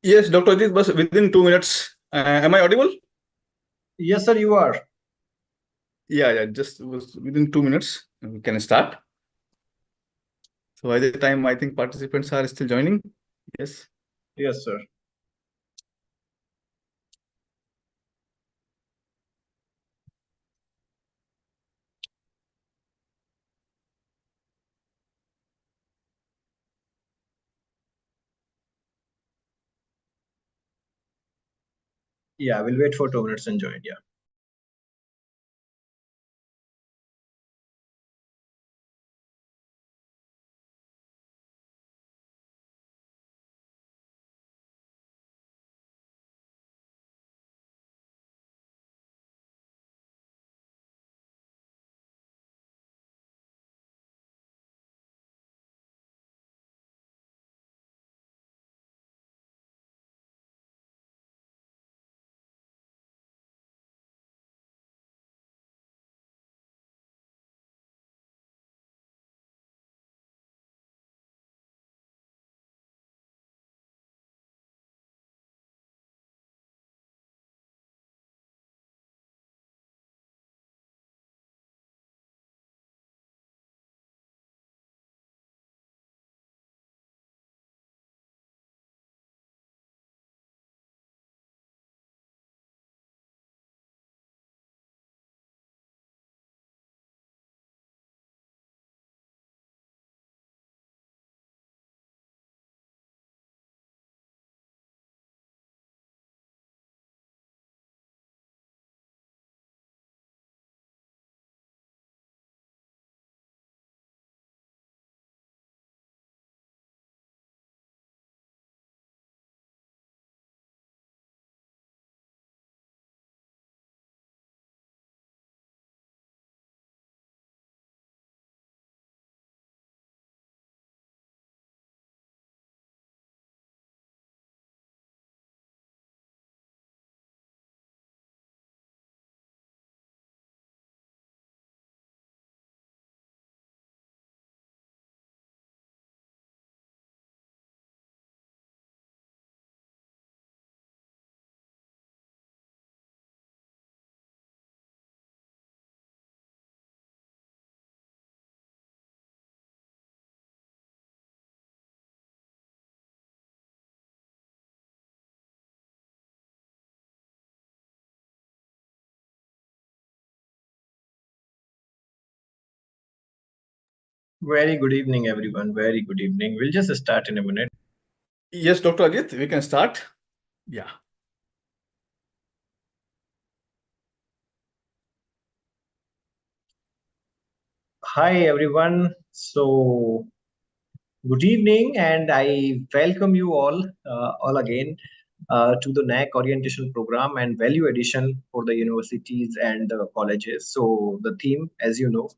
Yes, Dr. Ajit, but within 2 minutes. Am I audible? Yes, sir, you are. Yeah, just within 2 minutes. We can start. So by the time I think participants are still joining. Yes. Yes, sir. Yeah, we'll wait for 2 minutes and join. Yeah. Very good evening, everyone. Very good evening. We'll just start in a minute. Yes, Dr. Ajit, we can start. Yeah. Hi, everyone. So, good evening, and I welcome you all again to the NAAC orientation program and value addition for the universities and the colleges. So, the theme, as you know,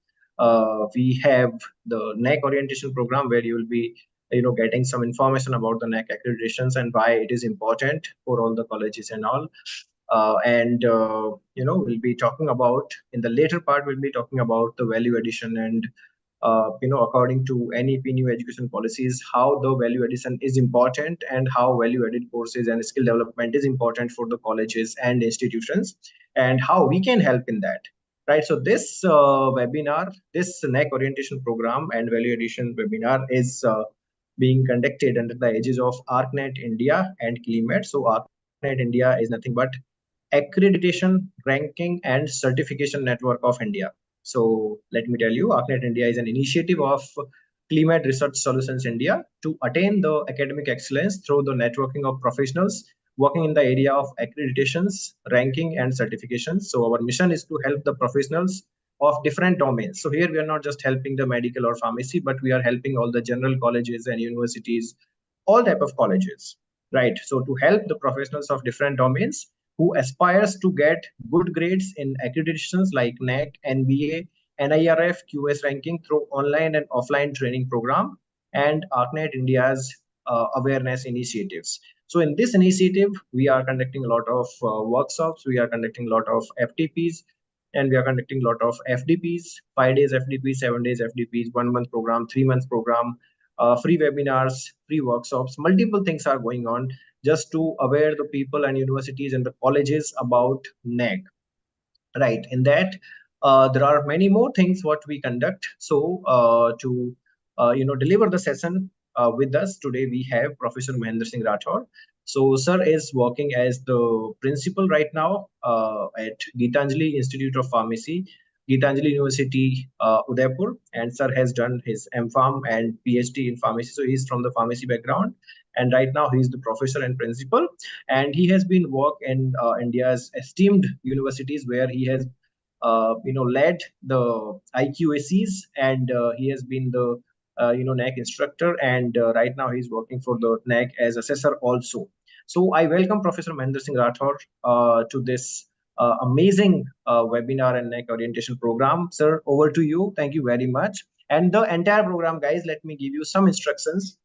we have the NAAC orientation program where you will be, getting some information about the NAAC accreditations and why it is important for all the colleges and all. We'll be talking about in the later part. We'll be talking about the value addition and according to NEP new education policies, how the value addition is important and how value added courses and skill development is important for the colleges and institutions and how we can help in that. Right. So this webinar, this NAC orientation program and value addition webinar is being conducted under the aegis of ArcNet India and CleanMed. So ArcNet India is nothing but accreditation, ranking, and certification network of India. So let me tell you, ArcNet India is an initiative of Climate Research Solutions India to attain the academic excellence through the networking of professionals working in the area of accreditations, ranking, and certifications. So our mission is to help the professionals of different domains. So here we are not just helping the medical or pharmacy, but we are helping all the general colleges and universities, all type of colleges, right? So to help the professionals of different domains who aspires to get good grades in accreditations like NAC, NBA, NIRF, QS ranking through online and offline training program and ArcNet India's awareness initiatives. So in this initiative, we are conducting a lot of workshops, we are conducting a lot of FTPs, and we are conducting a lot of FDPs, 5 days FDPs, 7 days FDPs, 1 month program, 3 months program, free webinars, free workshops, multiple things are going on just to aware the people and universities and the colleges about NAAC. Right. In that, there are many more things what we conduct. So to deliver the session with us today, we have Professor Mahendra Singh Rathod. So sir is working as the principal right now at Geetanjali Institute of Pharmacy, Geetanjali University, Udaipur, and sir has done his MPharm and PhD in pharmacy. So he's from the pharmacy background, and right now he's the professor and principal, and he has been work in India's esteemed universities where he has led the IQACs, and he has been the NAAC instructor, and right now he's working for the NAAC as assessor also. So I welcome Professor Mahendra Singh Rathod to this amazing webinar and NAAC orientation program. Sir, over to you. Thank you very much. And the entire program, guys, let me give you some instructions.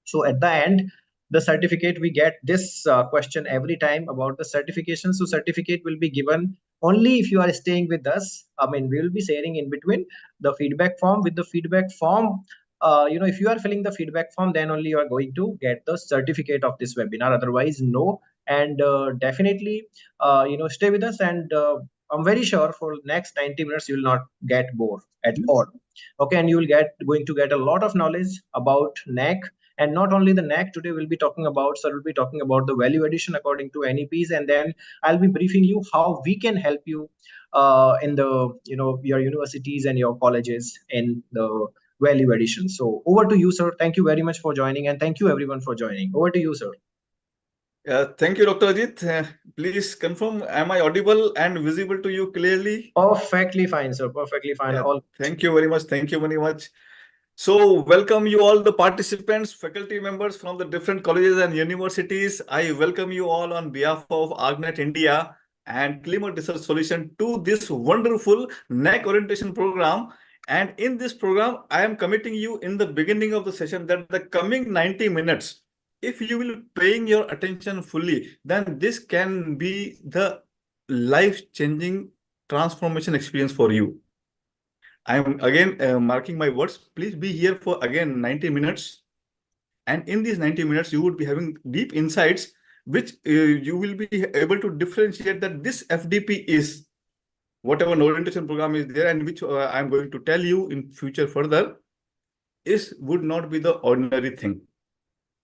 So at the end, the certificate, we get this question every time about the certification. So certificate will be given only if you are staying with us. I mean, we will be sharing in between the feedback form. With the feedback form, if you are filling the feedback form, then only you are going to get the certificate of this webinar. Otherwise, no. And definitely, stay with us. And I'm very sure for next 90 minutes, you will not get bored at all. Okay, and you will going to get a lot of knowledge about NAAC. And not only the NAAC, today we'll be talking about, sir will be talking about the value addition according to NEPs, and then I'll be briefing you how we can help you in the your universities and your colleges in the value addition. So over to you, sir. Thank you very much for joining, and thank you everyone for joining. Over to you, sir. Thank you, Dr. Ajit. Please confirm, am I audible and visible to you clearly? Perfectly fine, sir. Perfectly fine. Thank you very much. Thank you very much. So welcome you all the participants, faculty members from the different colleges and universities. I welcome you all on behalf of ArgNet India and Climate Research Solution to this wonderful NAAC orientation program. And in this program, I am committing you in the beginning of the session that the coming 90 minutes, if you will paying your attention fully, then this can be the life-changing transformation experience for you. I'm again marking my words. Please be here for again 90 minutes. And in these 90 minutes, you would be having deep insights, which you will be able to differentiate that this FDP is whatever orientation program is there, and which I'm going to tell you in future further would not be the ordinary thing.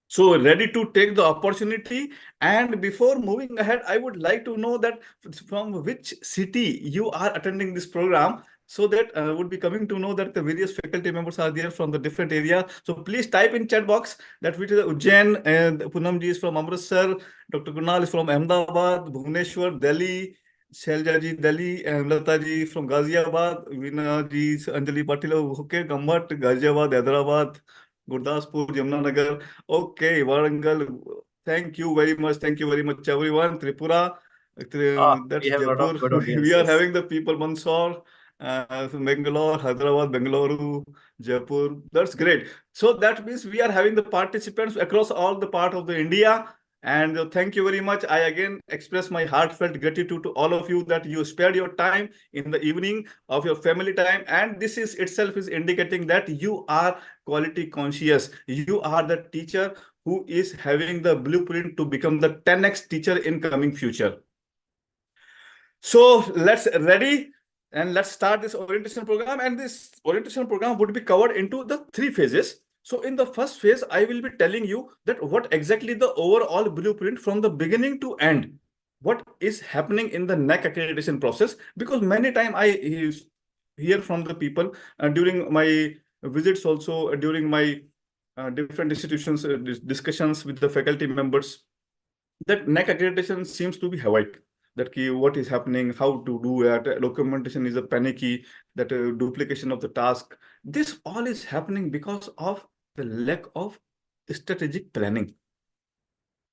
So ready to take the opportunity. And before moving ahead, I would like to know that from which city you are attending this program, so that would be coming to know that the various faculty members are there from the different area. So please type in chat box that which is Ujjain, and Poonam ji is from Amritsar, Dr. Kunal is from Ahmedabad, Bhubaneswar, Delhi, Shelja ji Delhi, and Lata ji from Ghaziabad, Veena ji, Anjali Patil, okay, Gambat, Ghaziabad, Hyderabad, Gurdaspur, Jamnagar. Okay, Warangal. Thank you very much. Thank you very much, everyone. Tripura. That's We have a lot of Jaipur. good We are audiences. having the people Mandsaur, Bangalore, Hyderabad, Bengaluru, Jaipur. That's great. So that means we are having the participants across all the part of the India. And thank you very much. I again express my heartfelt gratitude to all of you that you spared your time in the evening of your family time. And this is itself is indicating that you are quality conscious. You are the teacher who is having the blueprint to become the 10x teacher in coming future. So let's ready and let's start this orientation program. And this orientation program would be covered into the 3 phases. So in the first phase, I will be telling you that what exactly the overall blueprint from the beginning to end, what is happening in the NAAC accreditation process, because many times I hear from the people during my visits, also during my different institutions discussions with the faculty members, that NAAC accreditation seems to be Hawaii. That key, what is happening, how to do it, documentation is a panicky, that duplication of the task. This all is happening because of the lack of strategic planning.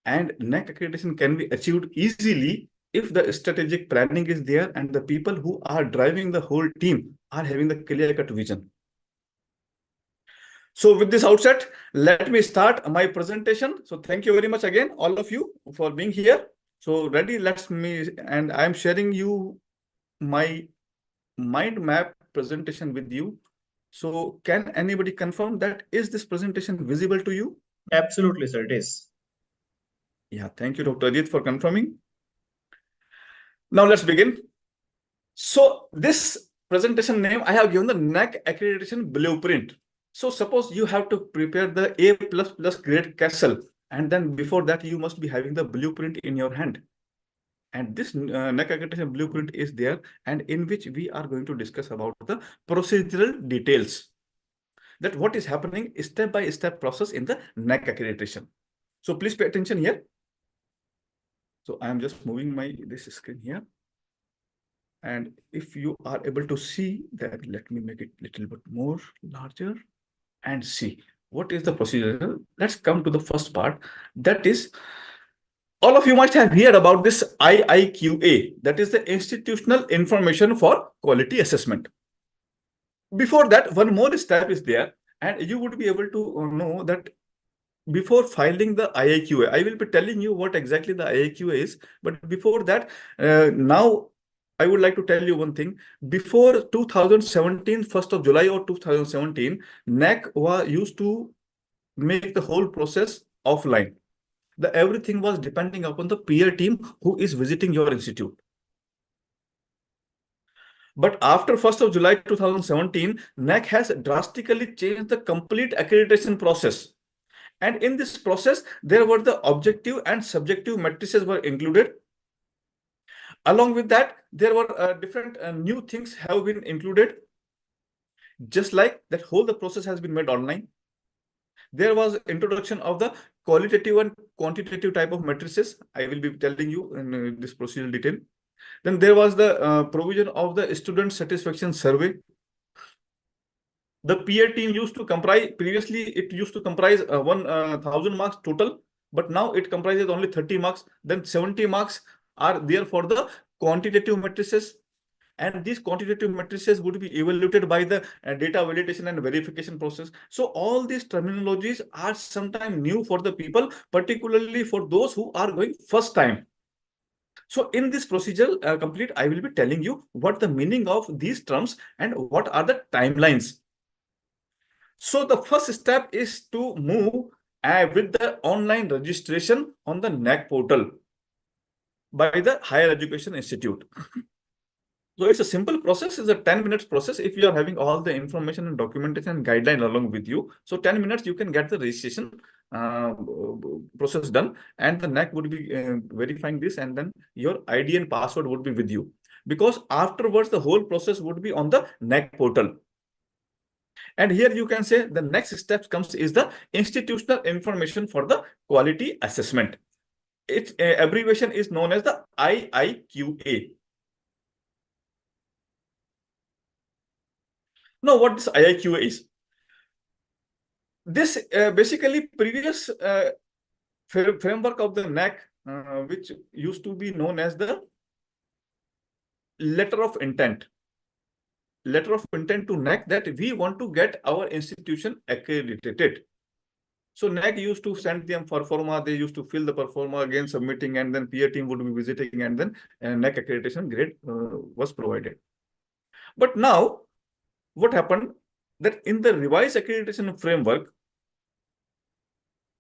And NAAC accreditation can be achieved easily if the strategic planning is there and the people who are driving the whole team are having the clear-cut vision. So with this outset, let me start my presentation. So thank you very much again, all of you, for being here. So ready, and I'm sharing you my mind map presentation with you. So can anybody confirm that is this presentation visible to you? Absolutely, sir, it is. Yeah, thank you, Dr. Ajit, for confirming. Now let's begin. So this presentation name, I have given the NAAC accreditation blueprint. So suppose you have to prepare the A++ grade castle, and then before that you must be having the blueprint in your hand. And this NAAC accreditation blueprint is there, and in which we are going to discuss about the procedural details. That what is happening step-by-step process in the NAAC accreditation. So please pay attention here. So I am just moving this screen here. And if you are able to see that, let me make it a little bit more larger and see what is the procedure. Let's come to the first part. That is, all of you must have heard about this IIQA, that is the Institutional Information for Quality Assessment. Before that, one more step is there, and you would be able to know that before filing the IIQA, I will be telling you what exactly the IIQA is. But before that, now I would like to tell you one thing. Before 2017, 1st of July or 2017, NAAC used to make the whole process offline. Everything was depending upon the peer team who is visiting your institute. But after 1st of July 2017, NAAC has drastically changed the complete accreditation process. And in this process, there were the objective and subjective matrices were included. Along with that, there were different new things have been included. Just like that whole the process has been made online. There was introduction of the qualitative and quantitative type of matrices. I will be telling you in this procedural detail. Then there was the provision of the student satisfaction survey. The peer team used to comprise, previously it used to comprise 1,000 marks total, but now it comprises only 30 marks. Then 70 marks are there for the quantitative matrices. And these quantitative matrices would be evaluated by the data validation and verification process. So all these terminologies are sometimes new for the people, particularly for those who are going first time. So in this procedure complete, I will be telling you what the meaning of these terms and what are the timelines. So the first step is to move with the online registration on the NAAC portal by the Higher Education Institute. So it's a simple process. It's a 10 minutes process. If you are having all the information and documentation and guideline along with you, so 10 minutes you can get the registration process done, and the NAAC would be verifying this, and then your ID and password would be with you. Because afterwards, the whole process would be on the NAAC portal. And here you can say the next step comes is the institutional information for the quality assessment. Its abbreviation is known as the IIQA. Now, what this IIQA is? This basically previous framework of the NAAC, which used to be known as the letter of intent. Letter of intent to NAAC that we want to get our institution accredited. So NAAC used to send them for performa, they used to fill the performa again submitting, and then peer team would be visiting, and then NAAC accreditation grade was provided. But now, what happened that in the revised accreditation framework,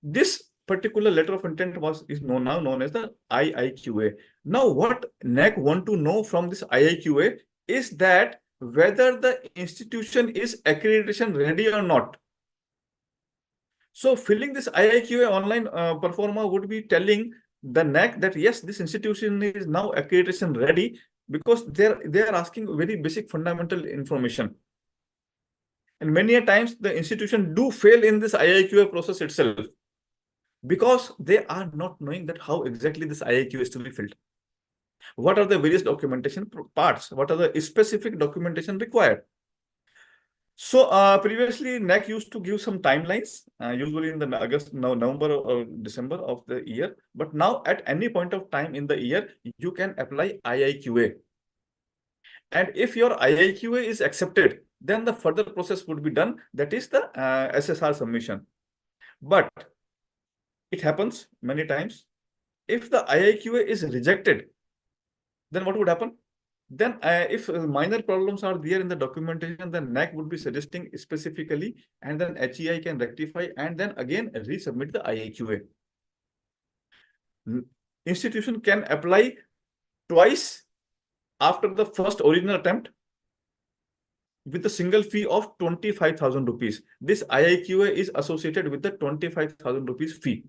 this particular letter of intent is now known as the IIQA. Now, what NAAC want to know from this IIQA is that whether the institution is accreditation ready or not. So filling this IIQA online performa would be telling the NAAC that yes, this institution is now accreditation ready, because they are asking very basic fundamental information. And many a times the institution do fail in this IIQA process itself, because they are not knowing that how exactly this IIQA is to be filled. What are the various documentation parts? What are the specific documentation required? So previously NAAC used to give some timelines, usually in the November or December of the year. But now at any point of time in the year, you can apply IIQA. And if your IIQA is accepted, then the further process would be done. That is the SSR submission. But it happens many times. If the IIQA is rejected, then what would happen? Then if minor problems are there in the documentation, then NAAC would be suggesting specifically, and then HEI can rectify and then again resubmit the IAQA. Institution can apply twice after the first original attempt with a single fee of 25,000 rupees. This IIQA is associated with the 25,000 rupees fee.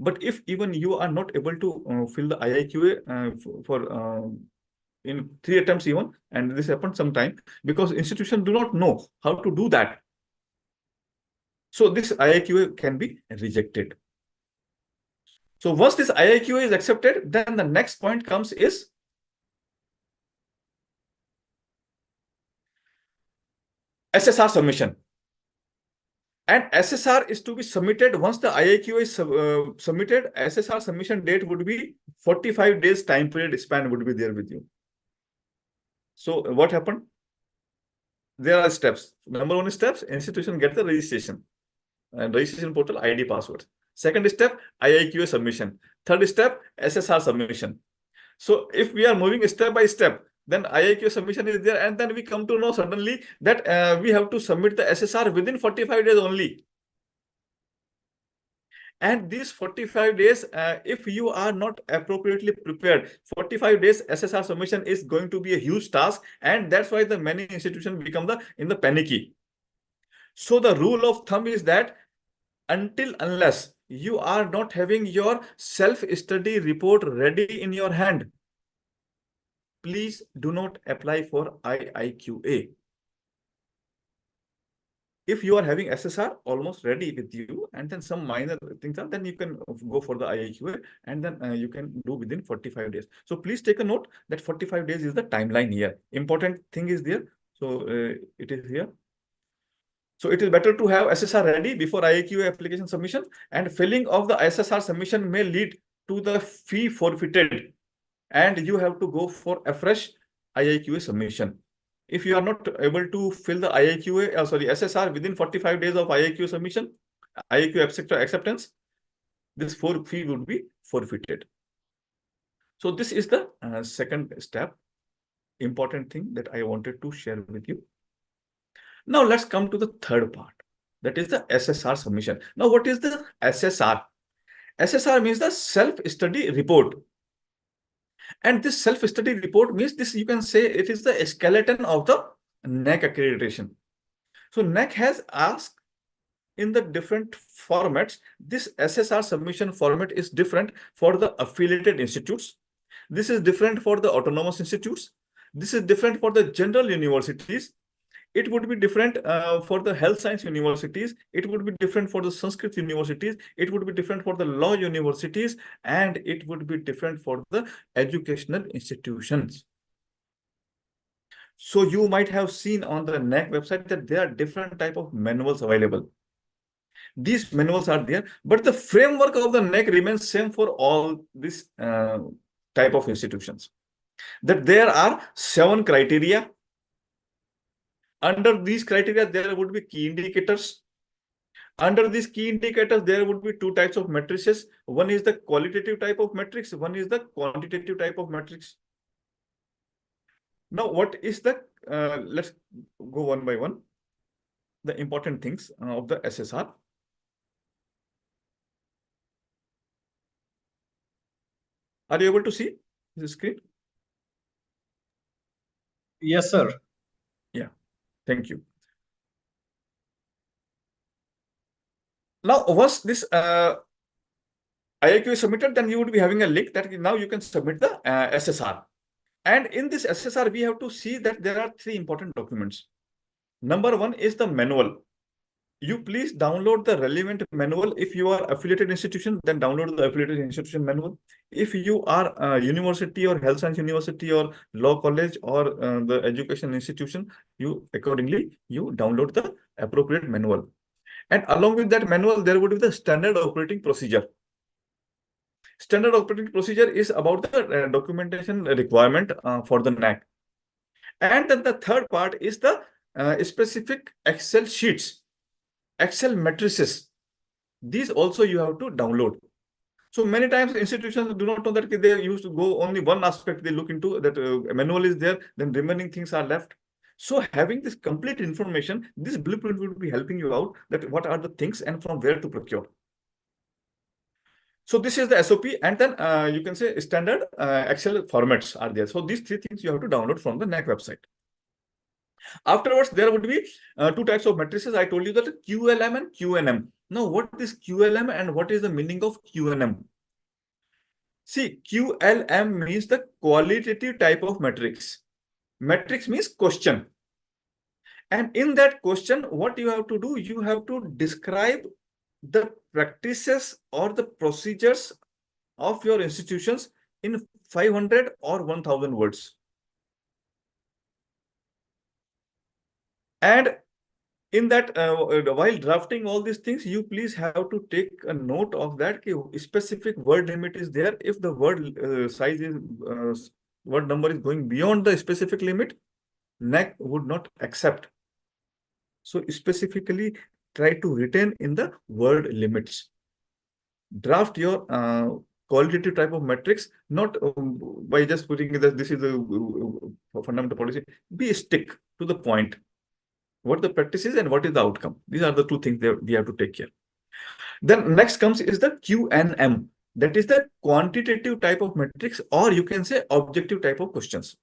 But if even you are not able to fill the IIQA for in 3 attempts even, and this happened sometime because institutions do not know how to do that. So this IIQA can be rejected. So once this IIQA is accepted, then the next point comes is SSR submission. And SSR is to be submitted once the IIQA is submitted. SSR submission date would be 45 days time period span would be there with you. So what happened? There are steps. Number one steps, institution get the registration and registration portal ID password. Second step, IIQA submission. Third step, SSR submission. So if we are moving step by step, then IIQ submission is there, and then we come to know suddenly that we have to submit the SSR within 45 days only. And these 45 days, if you are not appropriately prepared, 45 days SSR submission is going to be a huge task, and that's why the many institutions become in the panicky. So the rule of thumb is that unless you are not having your self-study report ready in your hand, please do not apply for IIQA. If you are having SSR almost ready with you, and then some minor things are, then you can go for the IIQA, and then you can do within 45 days. So please take a note that 45 days is the timeline here. Important thing is there. So it is here. So it is better to have SSR ready before IIQA application submission, and filling of the SSR submission may lead to the fee forfeited, and you have to go for a fresh IIQA submission. If you are not able to fill the SSR within 45 days of IIQA submission, IIQA acceptance, this fee would be forfeited. So this is the second step, important thing that I wanted to share with you. Now let's come to the third part, that is the SSR submission. Now what is the SSR? SSR means the self-study report. And this self-study report means this, you can say it is the skeleton of the NAAC accreditation. So NAAC has asked in the different formats. This SSR submission format is different for the affiliated institutes. This is different for the autonomous institutes. This is different for the general universities. It would be different for the health science universities. It would be different for the Sanskrit universities. It would be different for the law universities. And it would be different for the educational institutions. So you might have seen on the NAAC website that there are different type of manuals available. These manuals are there, but the framework of the NAAC remains same for all this type of institutions. That there are 7 criteria. Under these criteria, there would be key indicators. Under these key indicators, there would be 2 types of matrices. One is the qualitative type of matrix. One is the quantitative type of matrix. Now, what is the, let's go one by one, the important things of the SSR. Are you able to see the screen? Yes, sir. Yeah, thank you. Now, once this IIQ is submitted, then you would be having a link that now you can submit the SSR. And in this SSR, we have to see that there are 3 important documents. Number 1 is the manual. You please download the relevant manual. If you are affiliated institution, then download the affiliated institution manual. If you are a university or health science university or law college or the education institution, you accordingly, you download the appropriate manual. And along with that manual, there would be the standard operating procedure. Standard operating procedure is about the documentation requirement for the NAAC. And then the third part is the specific Excel sheets, Excel matrices. These also you have to download. So many times institutions do not know that they used to go only one aspect they look into, that manual is there, then remaining things are left. So having this complete information, this blueprint will be helping you out that what are the things and from where to procure. So this is the SOP, and then you can say standard Excel formats are there. So these three things you have to download from the NAAC website. Afterwards, there would be two types of matrices. I told you that QLM and QNM. Now, what is QLM and what is the meaning of QNM? See, QLM means the qualitative type of matrix. Matrix means question. And in that question, what you have to do, you have to describe the practices or the procedures of your institutions in 500 or 1000 words. And in that, while drafting all these things, you please have to take a note of that. Specific word limit is there. If the word size is word number is going beyond the specific limit, NAAC would not accept. So specifically try to retain in the word limits. Draft your qualitative type of metrics, not by just putting that this is a fundamental policy. Be stick to the point. What the practice is and what is the outcome. These are the two things that we have to take care. Then next comes is the QNM. That is the quantitative type of metrics, or you can say objective type of questions.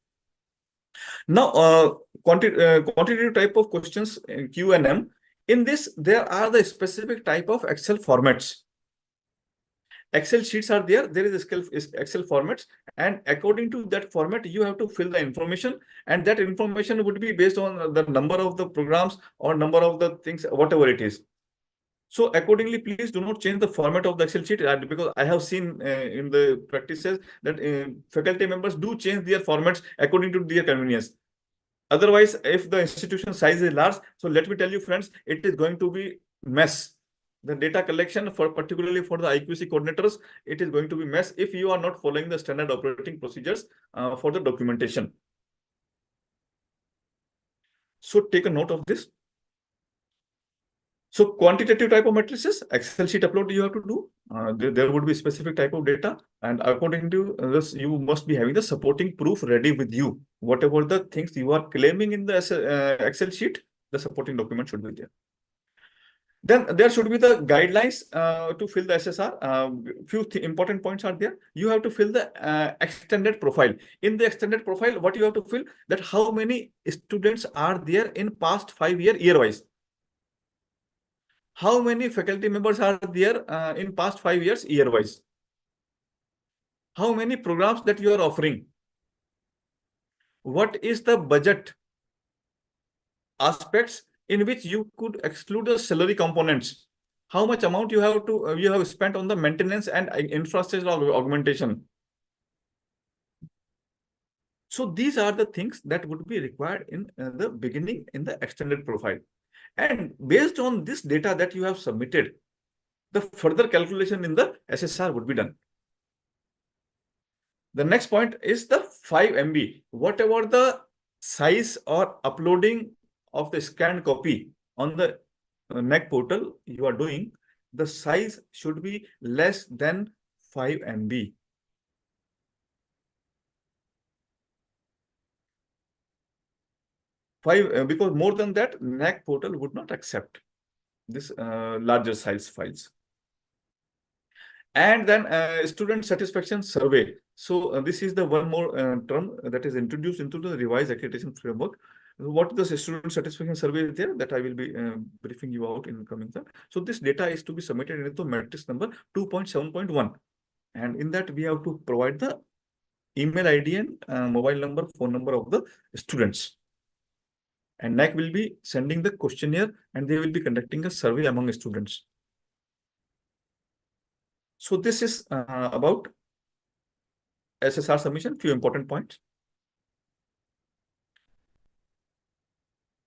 Now, quantitative type of questions, QNM, in this, there are the specific type of Excel formats. Excel sheets are there. There is Excel formats, and according to that format, you have to fill the information, and that information would be based on the number of the programs or number of the things, whatever it is. So accordingly, please do not change the format of the Excel sheet, because I have seen in the practices that faculty members do change their formats according to their convenience. Otherwise, if the institution size is large, so let me tell you, friends, it is going to be mess. The data collection for particularly for the IQC coordinators, it is going to be mess if you are not following the standard operating procedures for the documentation. So take a note of this. So quantitative type of matrices, Excel sheet upload you have to do. There would be specific type of data, and according to this, you must be having the supporting proof ready with you. Whatever the things you are claiming in the Excel sheet, the supporting document should be there. Then there should be the guidelines to fill the SSR. Few important points are there. You have to fill the extended profile. In the extended profile, what you have to fill, that how many students are there in past 5 year wise. How many faculty members are there in past 5 years year wise. How many programs that you are offering. What is the budget aspects in which you could exclude the salary components. How much amount you have spent on the maintenance and infrastructure augmentation. So these are the things that would be required in the beginning in the extended profile. And based on this data that you have submitted, the further calculation in the SSR would be done. The next point is the 5 MB. Whatever the size or uploading of the scanned copy on the NAAC portal you are doing, the size should be less than 5 MB. Because more than that, NAAC portal would not accept this larger size files. And then student satisfaction survey. So this is the one more term that is introduced into the revised accreditation framework. What the student satisfaction survey is there, that I will be briefing you out in coming time. So this data is to be submitted into matrix number 2.7.1. And in that we have to provide the email ID and mobile number, phone number of the students. And NAAC will be sending the questionnaire and they will be conducting a survey among students. So this is about SSR submission, few important points.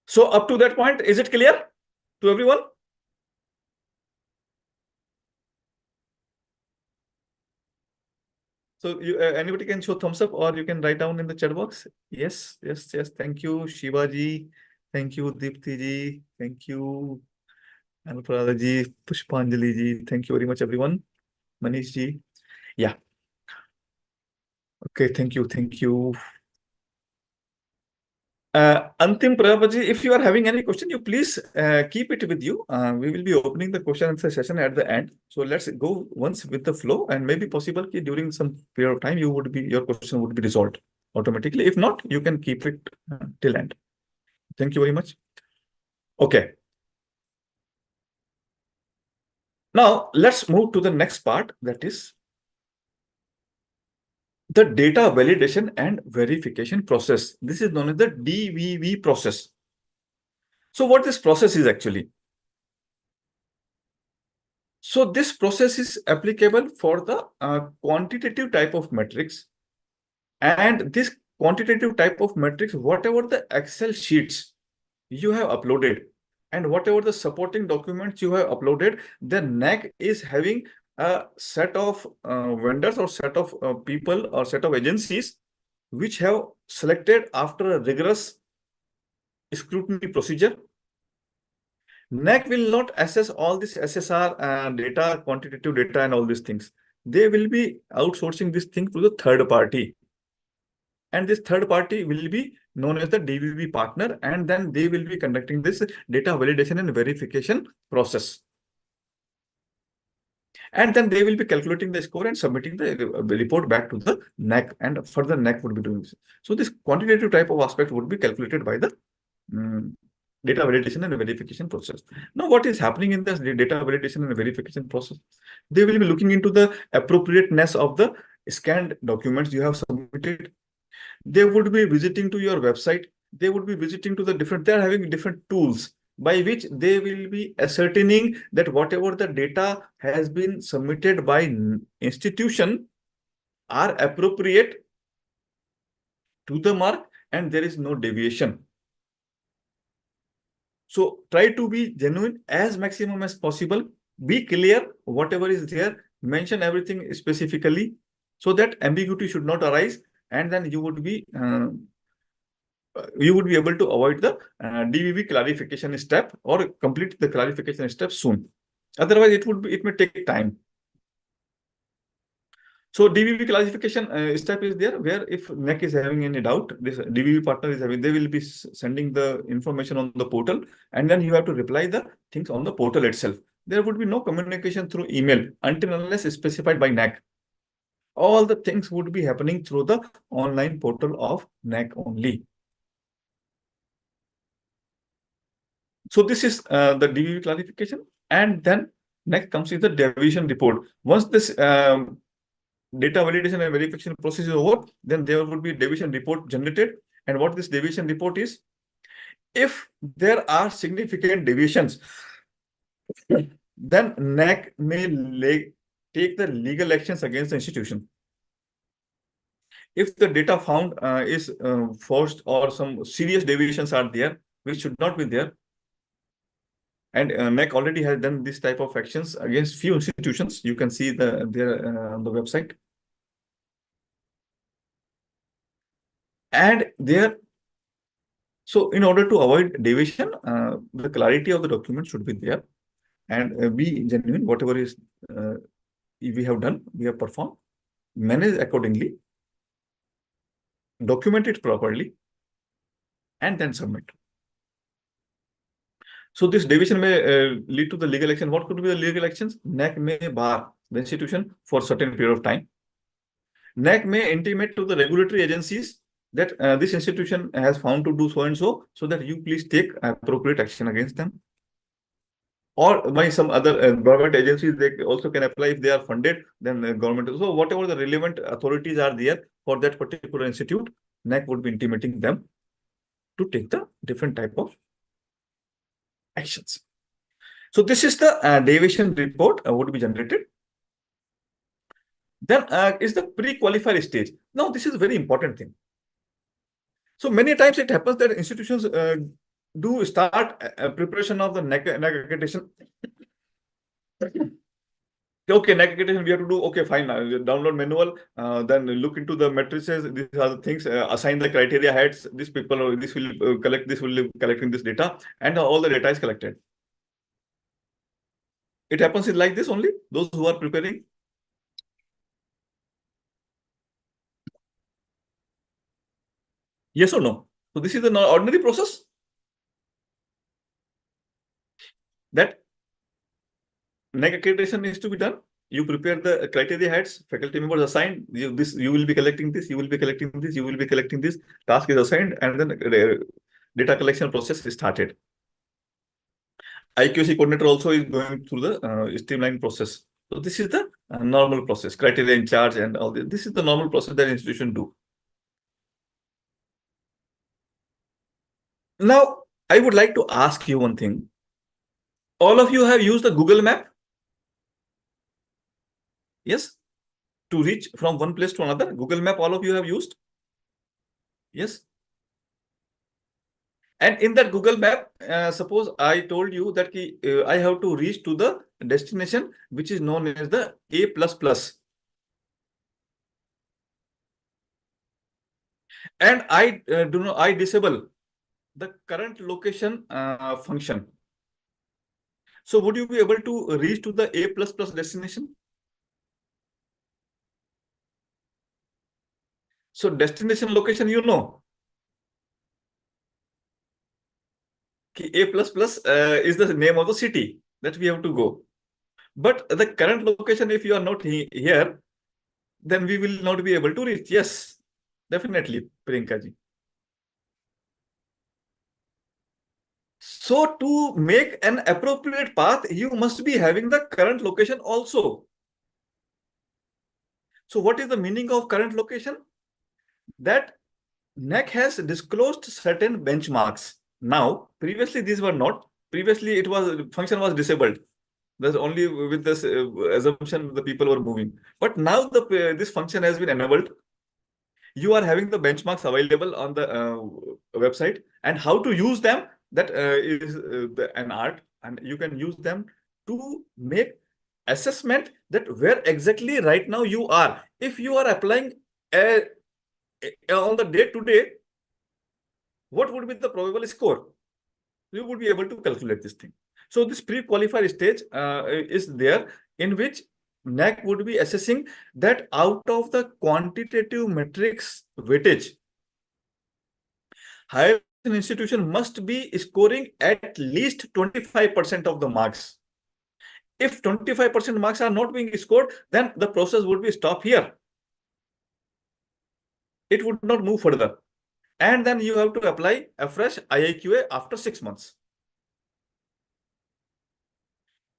So up to that point, is it clear to everyone? So you, anybody can show thumbs up or you can write down in the chat box. Yes, yes, yes. Thank you, Shivaji. Thank you, Deepti ji. Thank you, Anuprada ji, Pushpanjali ji. Thank you very much, everyone. Manish ji. Yeah. Okay, thank you. Thank you. Antim Prabhaji, if you are having any question, you please keep it with you. We will be opening the question answer session at the end. So let's go once with the flow, and maybe possible ki during some period of time your question would be resolved automatically. If not, you can keep it till end. Thank you very much. Okay. Now let's move to the next part, that is the data validation and verification process. This is known as the DVV process. So what this process is actually? So this process is applicable for the quantitative type of metrics, and this quantitative type of metrics, whatever the Excel sheets you have uploaded and whatever the supporting documents you have uploaded, the NAAC is having a set of vendors or set of people or set of agencies which have selected after a rigorous scrutiny procedure. NAAC will not assess all this SSR data, quantitative data, and all these things. They will be outsourcing this thing to the third party. And this third party will be known as the DVV partner, and then they will be conducting this data validation and verification process. And then they will be calculating the score and submitting the report back to the NAAC, and further NAAC would be doing this. So this quantitative type of aspect would be calculated by the data validation and verification process. Now, what is happening in this data validation and verification process? They will be looking into the appropriateness of the scanned documents you have submitted. They would be visiting to your website. They would be visiting to the different, they are having different tools by which they will be ascertaining that whatever the data has been submitted by institution are appropriate to the mark and there is no deviation. So try to be genuine as maximum as possible. Be clear, whatever is there, mention everything specifically so that ambiguity should not arise, and then you would be able to avoid the DVV clarification step or complete the clarification step soon. Otherwise, it may take time. So DVV classification step is there, where if NAAC is having any doubt, this DVV partner is having, they will be sending the information on the portal, and then you have to reply the things on the portal itself. There would be no communication through email until unless specified by NAAC. All the things would be happening through the online portal of NAAC only. So this is the DVV classification, and then next comes is the deviation report. Once this data validation and verification process is over, then there would be deviation report generated. And what this deviation report is, if there are significant deviations, then NAAC may take the legal actions against the institution. If the data found is forced or some serious deviations are there, which should not be there, and NAAC already has done this type of actions against few institutions. You can see there on the website. And there, so in order to avoid deviation, the clarity of the document should be there, and be genuine. Whatever is we have done, we have performed, manage accordingly, document it properly, and then submit. So this deviation may lead to the legal action. What could be the legal actions? NAAC may bar the institution for a certain period of time. NAAC may intimate to the regulatory agencies that this institution has found to do so and so that you please take appropriate action against them. Or by some other government agencies, they also can apply if they are funded, then the government. So whatever the relevant authorities are there for that particular institute, NAAC would be intimating them to take the different type of actions. So this is the deviation report would be generated. Then is the pre-qualifier stage. Now this is a very important thing. So many times it happens that institutions do start preparation of the NAAC accreditation. Okay, NAAC accreditation we have to do. Okay, fine. Download manual. Then look into the matrices. These are the things. Assign the criteria heads. These people. This will collect. This will be collecting this data, and all the data is collected. It happens like this only. Those who are preparing. Yes or no? So this is the ordinary process that NAAC accreditation needs to be done. You prepare the criteria heads, faculty members assigned. You will be collecting this, you will be collecting this, you will be collecting this. Task is assigned, and then data collection process is started. IQC coordinator also is going through the streamline process. So this is the normal process. Criteria in charge and all this. This is the normal process that institution do. Now, I would like to ask you one thing. All of you have used the Google Map? Yes? To reach from one place to another? Google Map, all of you have used? Yes? And in that Google Map, suppose I told you that I have to reach to the destination which is known as the A++. And I disable the current location function. So would you be able to reach to the A++ destination? So destination location, you know, A++ is the name of the city that we have to go. But the current location, if you are not here, then we will not be able to reach. Yes, definitely, Priyanka ji. So to make an appropriate path, you must be having the current location also. So what is the meaning of current location? That NAAC has disclosed certain benchmarks. Now, previously these were not. Previously, it was function was disabled. That's only with this assumption the people were moving. But now this function has been enabled. You are having the benchmarks available on the website, and how to use them, that is an art, and you can use them to make assessment that where exactly right now you are. If you are applying on the day to day, what would be the probable score? You would be able to calculate this thing. So this pre-qualifier stage is there, in which NAAC would be assessing that out of the quantitative metrics weightage, higher institution must be scoring at least 25% of the marks. If 25% marks are not being scored, then the process would be stopped here. It would not move further. And then you have to apply a fresh IIQA after 6 months.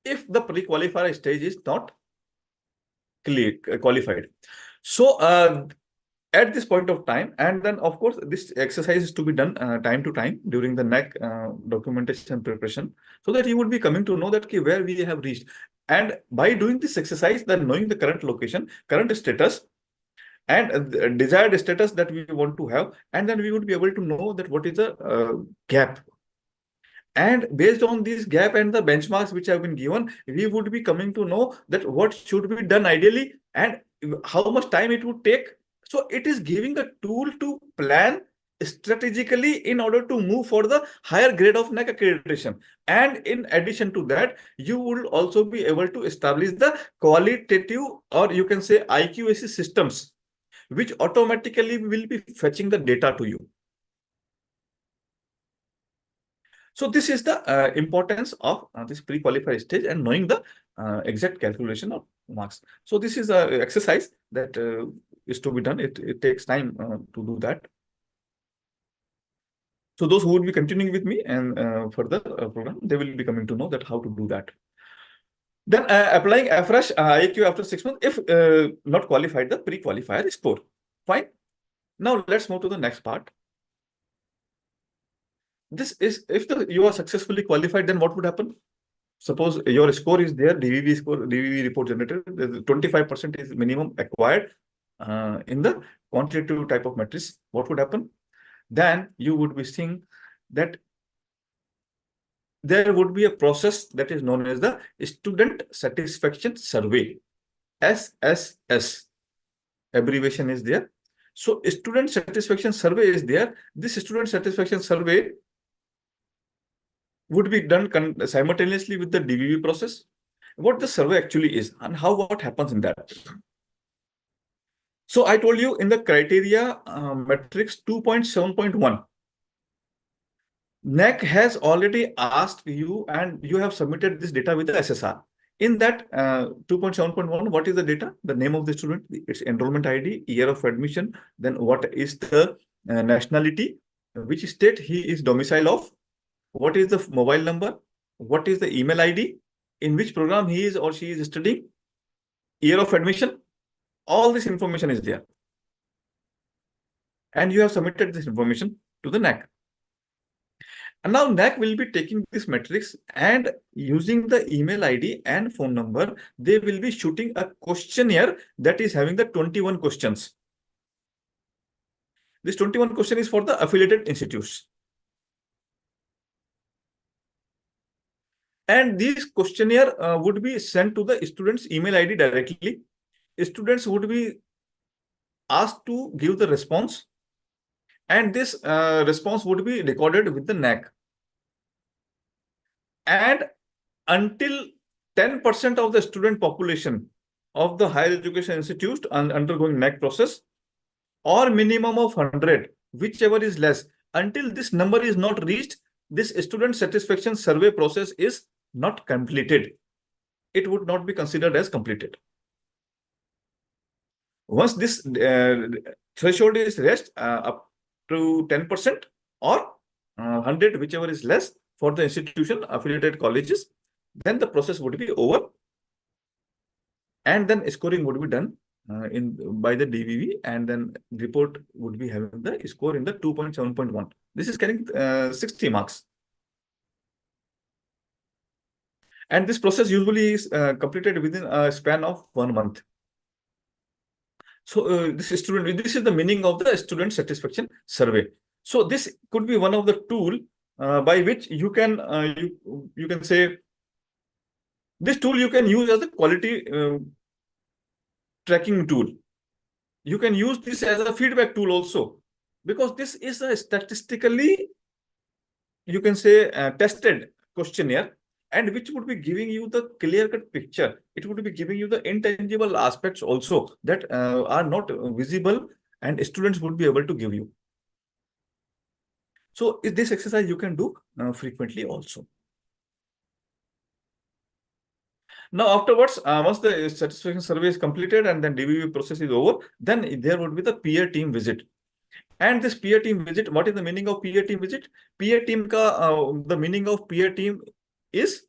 If the pre-qualifier stage is not qualified. So at this point of time, and then of course this exercise is to be done time to time during the NAAC documentation preparation, so that you would be coming to know that where we have reached. And by doing this exercise, then knowing the current location, current status, and desired status that we want to have, and then we would be able to know that what is the gap. And based on this gap and the benchmarks which have been given, we would be coming to know that what should be done ideally and how much time it would take. So it is giving a tool to plan strategically in order to move for the higher grade of NAAC accreditation. And in addition to that, you will also be able to establish the qualitative, or you can say IQAC systems, which automatically will be fetching the data to you. So this is the importance of this pre-qualified stage and knowing the exact calculation of marks. So this is an exercise that is to be done. It takes time to do that. So those who would be continuing with me and further program, they will be coming to know that how to do that. Then applying a fresh IQ after 6 months, if not qualified, the pre-qualifier score. Fine. Now let's move to the next part. This is, if you are successfully qualified, then what would happen? Suppose your score is there, DVV score, DVV report generated, 25% is minimum acquired in the quantitative type of matrix. What would happen? Then you would be seeing that there would be a process that is known as the Student Satisfaction Survey, SSS. Abbreviation is there. So Student Satisfaction Survey is there. This Student Satisfaction Survey would be done simultaneously with the DVV process. What the survey actually is and what happens in that. So I told you in the criteria matrix 2.7.1, NAAC has already asked you and you have submitted this data with the SSR. In that 2.7.1, what is the data? The name of the student, its enrollment ID, year of admission, then what is the nationality, which state he is domicile of, what is the mobile number, what is the email ID, in which program he is or she is studying, year of admission, all this information is there. And you have submitted this information to the NAAC. And now NAAC will be taking this matrix and using the email ID and phone number, they will be shooting a questionnaire that is having the 21 questions. This 21 question is for the affiliated institutes. And this questionnaire would be sent to the student's email ID directly. Students would be asked to give the response. And this response would be recorded with the NAAC. And until 10% of the student population of the higher education institute undergoing NAAC process, or minimum of 100, whichever is less, until this number is not reached, this student satisfaction survey process is not completed. It would not be considered as completed. Once this threshold is reached up to 10% or 100, whichever is less for the institution affiliated colleges, then the process would be over. And then scoring would be done by the DVV, and then report would be having the score in the 2.7.1. This is carrying 60 marks. And this process usually is completed within a span of 1 month. So this is the meaning of the student satisfaction survey. So this could be one of the tool by which you can you can say this tool you can use as a quality tracking tool. You can use this as a feedback tool also, because this is a statistically, you can say, tested questionnaire, and which would be giving you the clear-cut picture. It would be giving you the intangible aspects also that are not visible, and students would be able to give you. So this exercise you can do frequently also. Now afterwards, once the satisfaction survey is completed and then DVV process is over, then there would be the peer team visit. And this peer team visit, what is the meaning of peer team visit? Peer team the meaning of peer team is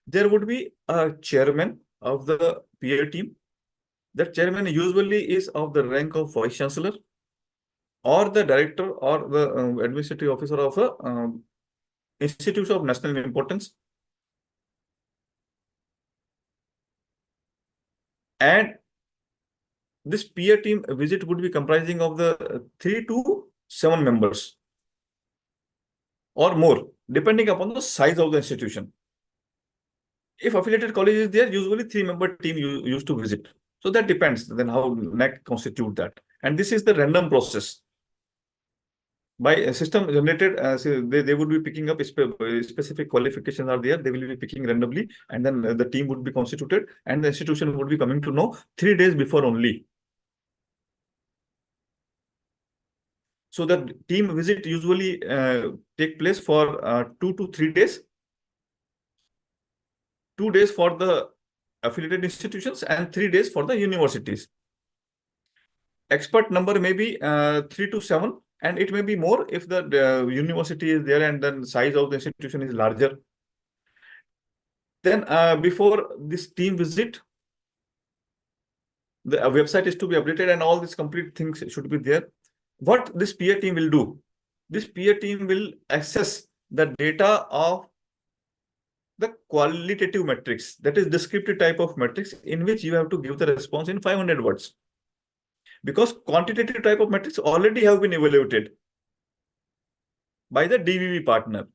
there would be a chairman of the peer team. That chairman usually is of the rank of vice chancellor or the director or the administrative officer of a institute of national importance. And this peer team visit would be comprising of the 3 to 7 members or more, depending upon the size of the institution. If affiliated college is there, usually 3-member team used to visit. So that depends then how NAAC constitute that. And this is the random process. By a system generated, so they would be picking up specific qualifications are there. They will be picking randomly, and then the team would be constituted, and the institution would be coming to know 3 days before only. So the team visit usually take place for 2 to 3 days. 2 days for the affiliated institutions and 3 days for the universities. Expert number may be 3 to 7, and it may be more if the university is there and then size of the institution is larger. Then before this team visit, the website is to be updated and all these complete things should be there. What this peer team will do? This peer team will assess the data of the qualitative metrics, that is descriptive type of metrics, in which you have to give the response in 500 words. Because quantitative type of metrics already have been evaluated by the DVV partner.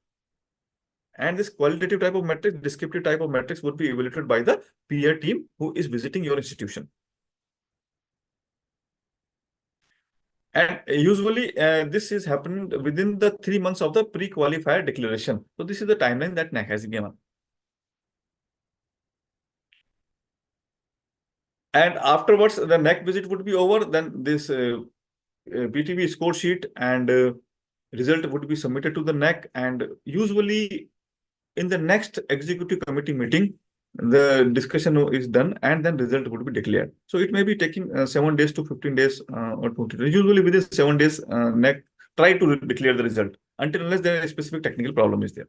And this qualitative type of metrics, descriptive type of metrics would be evaluated by the peer team who is visiting your institution. And usually this is happened within the 3 months of the pre-qualifier declaration. So this is the timeline that NAAC has given. And afterwards, the NAAC visit would be over. Then this PTB score sheet and result would be submitted to the NAAC. And usually, in the next executive committee meeting, the discussion is done and then result would be declared. So it may be taking 7 days to 15 days or 20 days. Usually within 7 days, NAAC try to declare the result until unless there is a specific technical problem is there.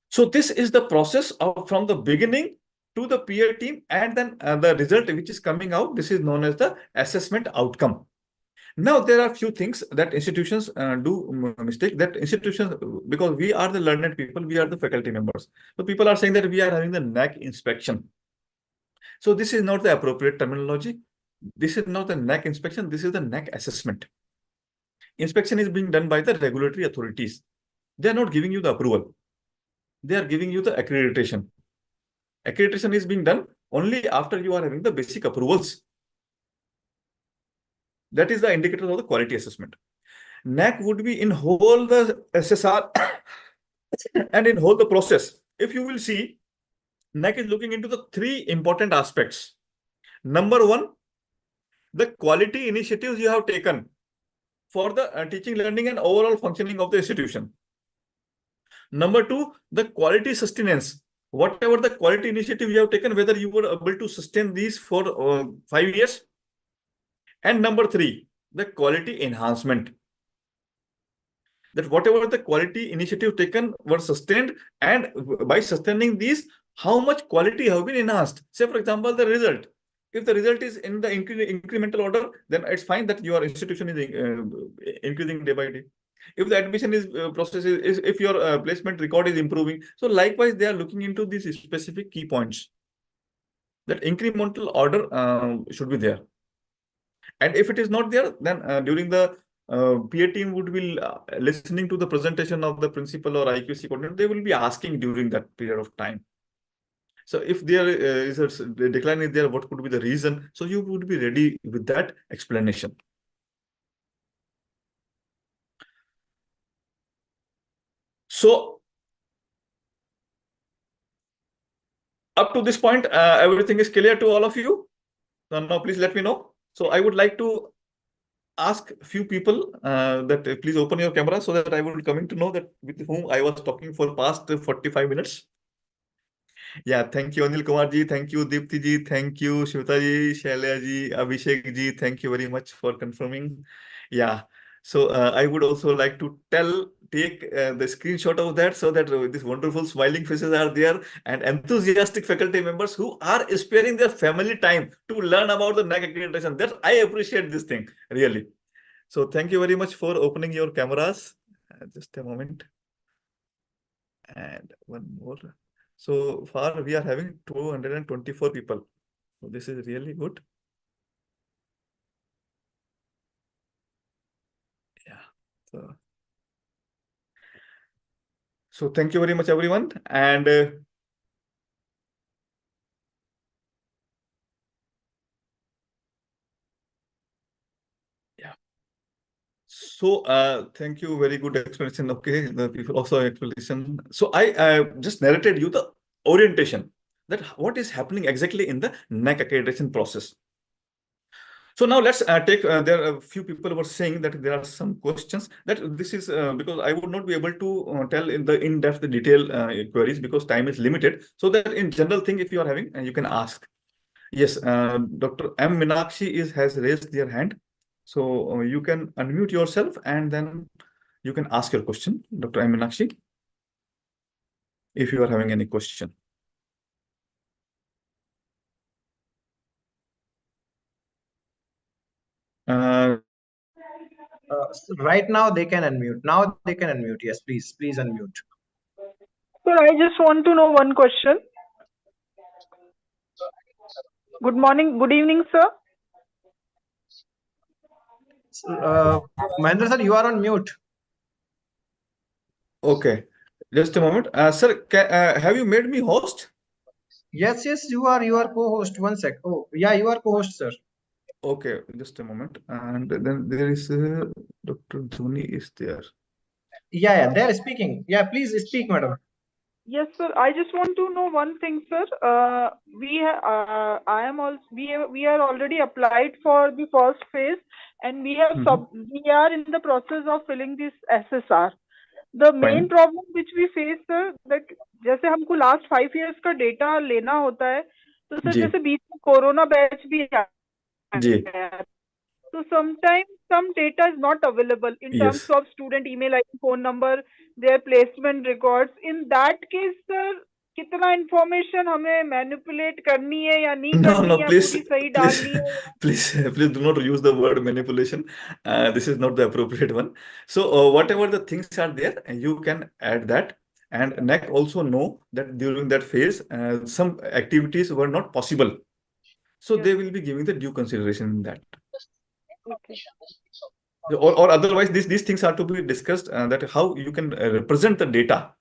So this is the process of from the beginning to the peer team, and then the result which is coming out. This is known as the assessment outcome. Now, there are few things that institutions do mistake. That institutions, because we are the learned people, we are the faculty members. So people are saying that we are having the NAAC inspection. So this is not the appropriate terminology. This is not the NAAC inspection. This is the NAAC assessment. Inspection is being done by the regulatory authorities. They are not giving you the approval. They are giving you the accreditation. Accreditation is being done only after you are having the basic approvals. That is the indicator of the quality assessment. NAAC would be in whole the SSR and in whole the process. If you will see, NAAC is looking into the three important aspects. Number one, the quality initiatives you have taken for the teaching, learning, and overall functioning of the institution. Number two, the quality sustenance. Whatever the quality initiative you have taken, whether you were able to sustain these for 5 years. And number three, the quality enhancement. That whatever the quality initiative taken were sustained, and by sustaining these, how much quality have been enhanced. Say, for example, the result. If the result is in the incremental order, then it's fine that your institution is increasing day by day. If the admission is process is if your placement record is improving, so likewise they are looking into these specific key points. That incremental order should be there. And if it is not there, then during the peer team would be listening to the presentation of the principal or IQC coordinator, they will be asking during that period of time. So if there is a decline is there, what could be the reason? So you would be ready with that explanation. So up to this point, everything is clear to all of you? Now, please let me know. So I would like to ask a few people that please open your camera so that I will coming to know that with whom I was talking for past 45 minutes. Yeah, thank you, Anil Kumar ji. Thank you, Deepti ji. Thank you, Shweta ji, Shailya ji, Abhishek ji. Thank you very much for confirming. Yeah. So I would also like to take the screenshot of that so that these wonderful smiling faces are there and enthusiastic faculty members who are sparing their family time to learn about the NAAC accreditation. That I appreciate this thing, really. So thank you very much for opening your cameras. Just a moment. And one more. So far, we are having 224 people. So this is really good. Yeah. So thank you very much, everyone. And yeah. So thank you. Very good explanation. Okay. The people also explanation. So I just narrated you the orientation that what is happening exactly in the NAAC accreditation process. So now let's take, there are a few people were saying that there are some questions that this is because I would not be able to tell in the in-depth detail queries because time is limited. So that in general thing, if you are having, you can ask. Yes, Dr. M. Minakshi has raised their hand. So you can unmute yourself and then you can ask your question, Dr. M. Minakshi, if you are having any question. Right now they can unmute. Now they can unmute. Yes, please unmute. Sir, I just want to know one question. Good morning, good evening, sir. Mahendra sir, you are on mute. Okay, just a moment. Sir, have you made me host? Yes, you are co-host. One sec. Oh, yeah, you are co-host, sir. Okay, just a moment. And then there is Dr. Dhoni is there. Yeah, they're speaking. Yeah, please speak, madam. Yes, sir. I just want to know one thing, sir. I am also we are already applied for the first phase, and we are in the process of filling this SSR. The main Fine. problem which we face, sir, that जैसे हमको last 5 years का data लेना होता है, तो sir जी जैसे बीच में corona batch भी जी आया, so sometimes some data is not available in terms yes. of student email ID, phone number, their placement records. In that case, sir, कितना information हमें manipulate करनी है या नहीं No, करनी no, है, please, पूरी सही please, डालनी है? please do not use the word manipulation. This is not the appropriate one. So, whatever the things are there, you can add that. And NAC also know that during that phase, some activities were not possible. So Yes. they will be giving the due consideration in that. Okay. Or otherwise, these things are to be discussed, that how you can represent the data.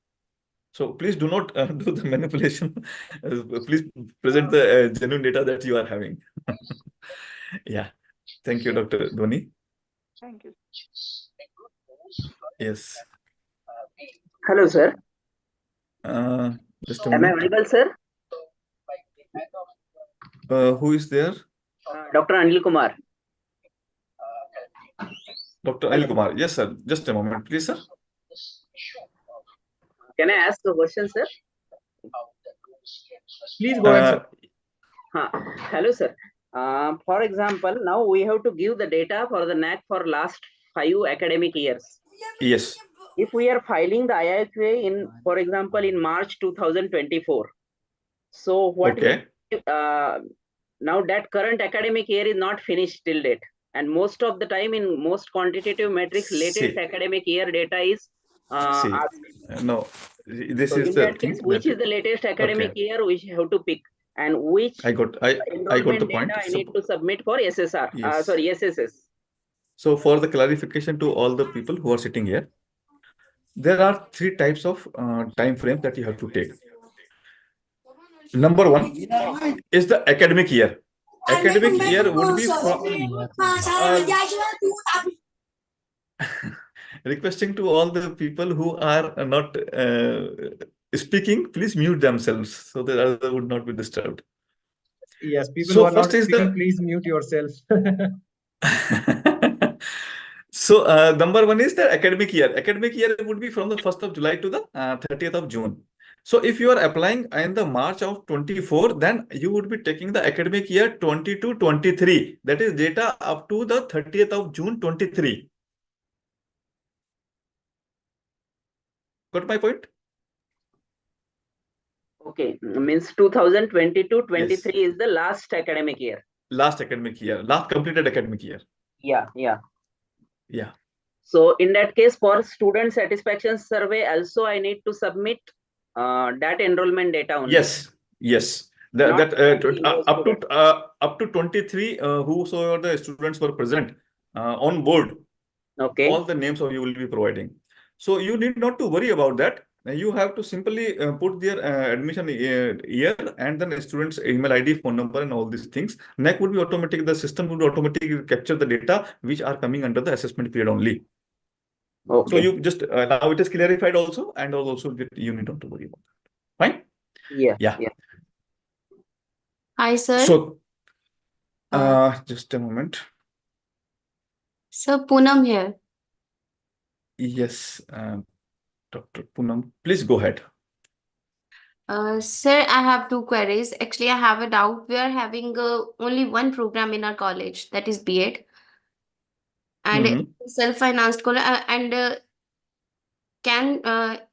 So please do not do the manipulation. Please present the genuine data that you are having. Yeah. Thank you, Dr. Dhoni. Thank you. Yes. Hello, sir. Just a Am I moment. audible, sir? Who is there? Dr. Anil Kumar. Dr. Hello. Anil Kumar. Yes, sir. Just a moment, please, sir. Can I ask a question, sir? Please go ahead, sir. Hello, sir. For example, now we have to give the data for the NAAC for last 5 academic years. Yes. If we are filing the IIQA in, for example, in March 2024, so what Okay. now that current academic year is not finished till date, and most of the time in most quantitative metrics, latest See. academic year data is See. asked. No. This So is in the that thing case, which that is the latest academic okay. year we have to pick, and which I got the enrollment point. data I need to submit for SSR? Yes. Sorry, SSS. So for the clarification to all the people who are sitting here, there are 3 types of time frame that you have to take. Number 1 is the academic year. Academic year would be from requesting to all the people who are not speaking, please mute themselves so that others would not be disturbed. Yes, people So who are first not is speaking, the please mute yourself. so number 1 is the academic year. Academic year would be from the 1st of July to the 30th of June. So if you are applying in the March of 24, then you would be taking the academic year 22-23. That is data up to the 30th of June 23. Got my point? Okay, means 2022-23 Yes. is the last academic year. Last academic year, last completed academic year. Yeah. Yeah. So in that case, for student satisfaction survey, also I need to submit that enrollment data only. Yes. Not Up to 23, whosoever the students were present on board, Okay. all the names of you will be providing. So you need not to worry about that. You have to simply put their admission year and then the student's email ID, phone number, and all these things. NAC would be automatic. The system would automatically capture the data which are coming under the assessment period only. Okay. So you just now it is clarified also, and also you need not to worry about that. Fine. Yeah. Hi, sir. So just a moment. Sir, Poonam here. Yes, Dr. Poonam, please go ahead. Sir, I have 2 queries. Actually, I have a doubt. We are having only one program in our college, that is B.Ed. And it's self-financed college. And can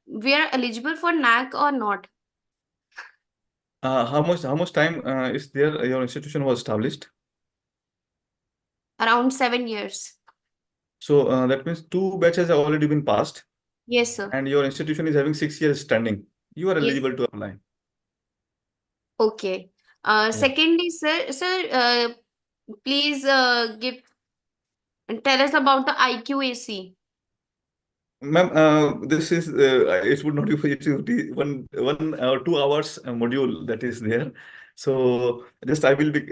we are eligible for NAAC or not? How much time is there your institution was established? Around 7 years. So that means 2 batches have already been passed, Yes, sir. and your institution is having 6 years standing. You are Yes. eligible to apply. Okay. Secondly, sir, please tell us about the IQAC. Ma'am, this is it would not be it would be one or 2 hours module that is there. So just I will be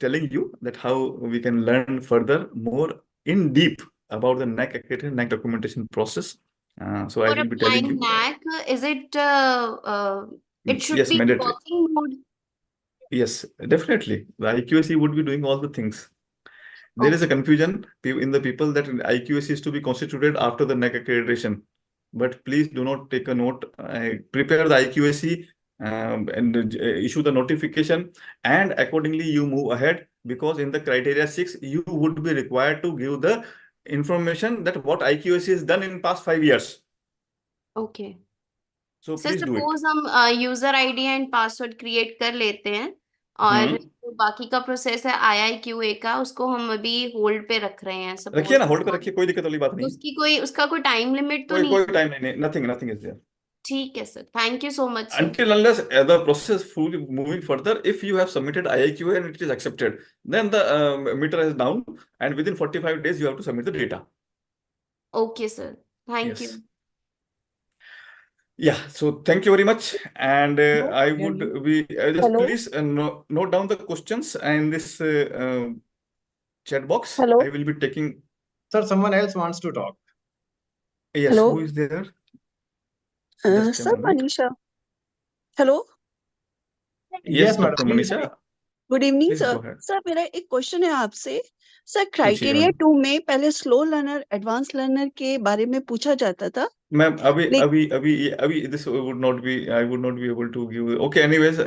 telling you that how we can learn further more in deep about the NAAC accreditation, NAAC documentation process. So I For will be telling applying you. NAAC, is it it should Yes, be mandatory. working mode? Yes, definitely. The IQAC would be doing all the things. There is a Okay. confusion in the people that IQAC is to be constituted after the NAAC accreditation. But please do not take a note. Prepare the IQAC and issue the notification, and accordingly you move ahead, because in the criteria 6 you would be required to give the information that what IQAC has done in past 5 years. Okay. So sir please do it. Suppose हम user ID and password create कर लेते हैं और जो बाकी का process है IIQA का, उसको हम अभी होल्ड पे रख रहे हैं रखिए ना, सपोज, होल्ड पे रखिए, कोई दिक्कत वाली बात नहीं। उसका कोई टाइम लिमिट तो कोई नहीं? टाइम नहीं, नथिंग इज देयर। ठीक है sir, thank you so much sir. Until unless the process fully moving further, if you have submitted IIQA and it is accepted, then the meter is down, and within 45 days you have to submit the data. Okay sir, thank you. Yes. Yeah, so thank you very much. And I would be just Hello? please note down the questions in this chat box. Hello? I will be taking. Sir, someone else wants to talk. Yes, Hello? who is there? Just a Sir, moment. Manisha. Hello? Yes, madam. Dr. Manisha. Good evening Please sir. go ahead. Sir मेरा एक question है आपसे। Sir पूछिए criteria ma'am. 2 में पहले slow learner advance learner के बारे में पूछा जाता था। Ma'am, लेकिन अभी this would not be, I would not be able to give. Okay, anyways,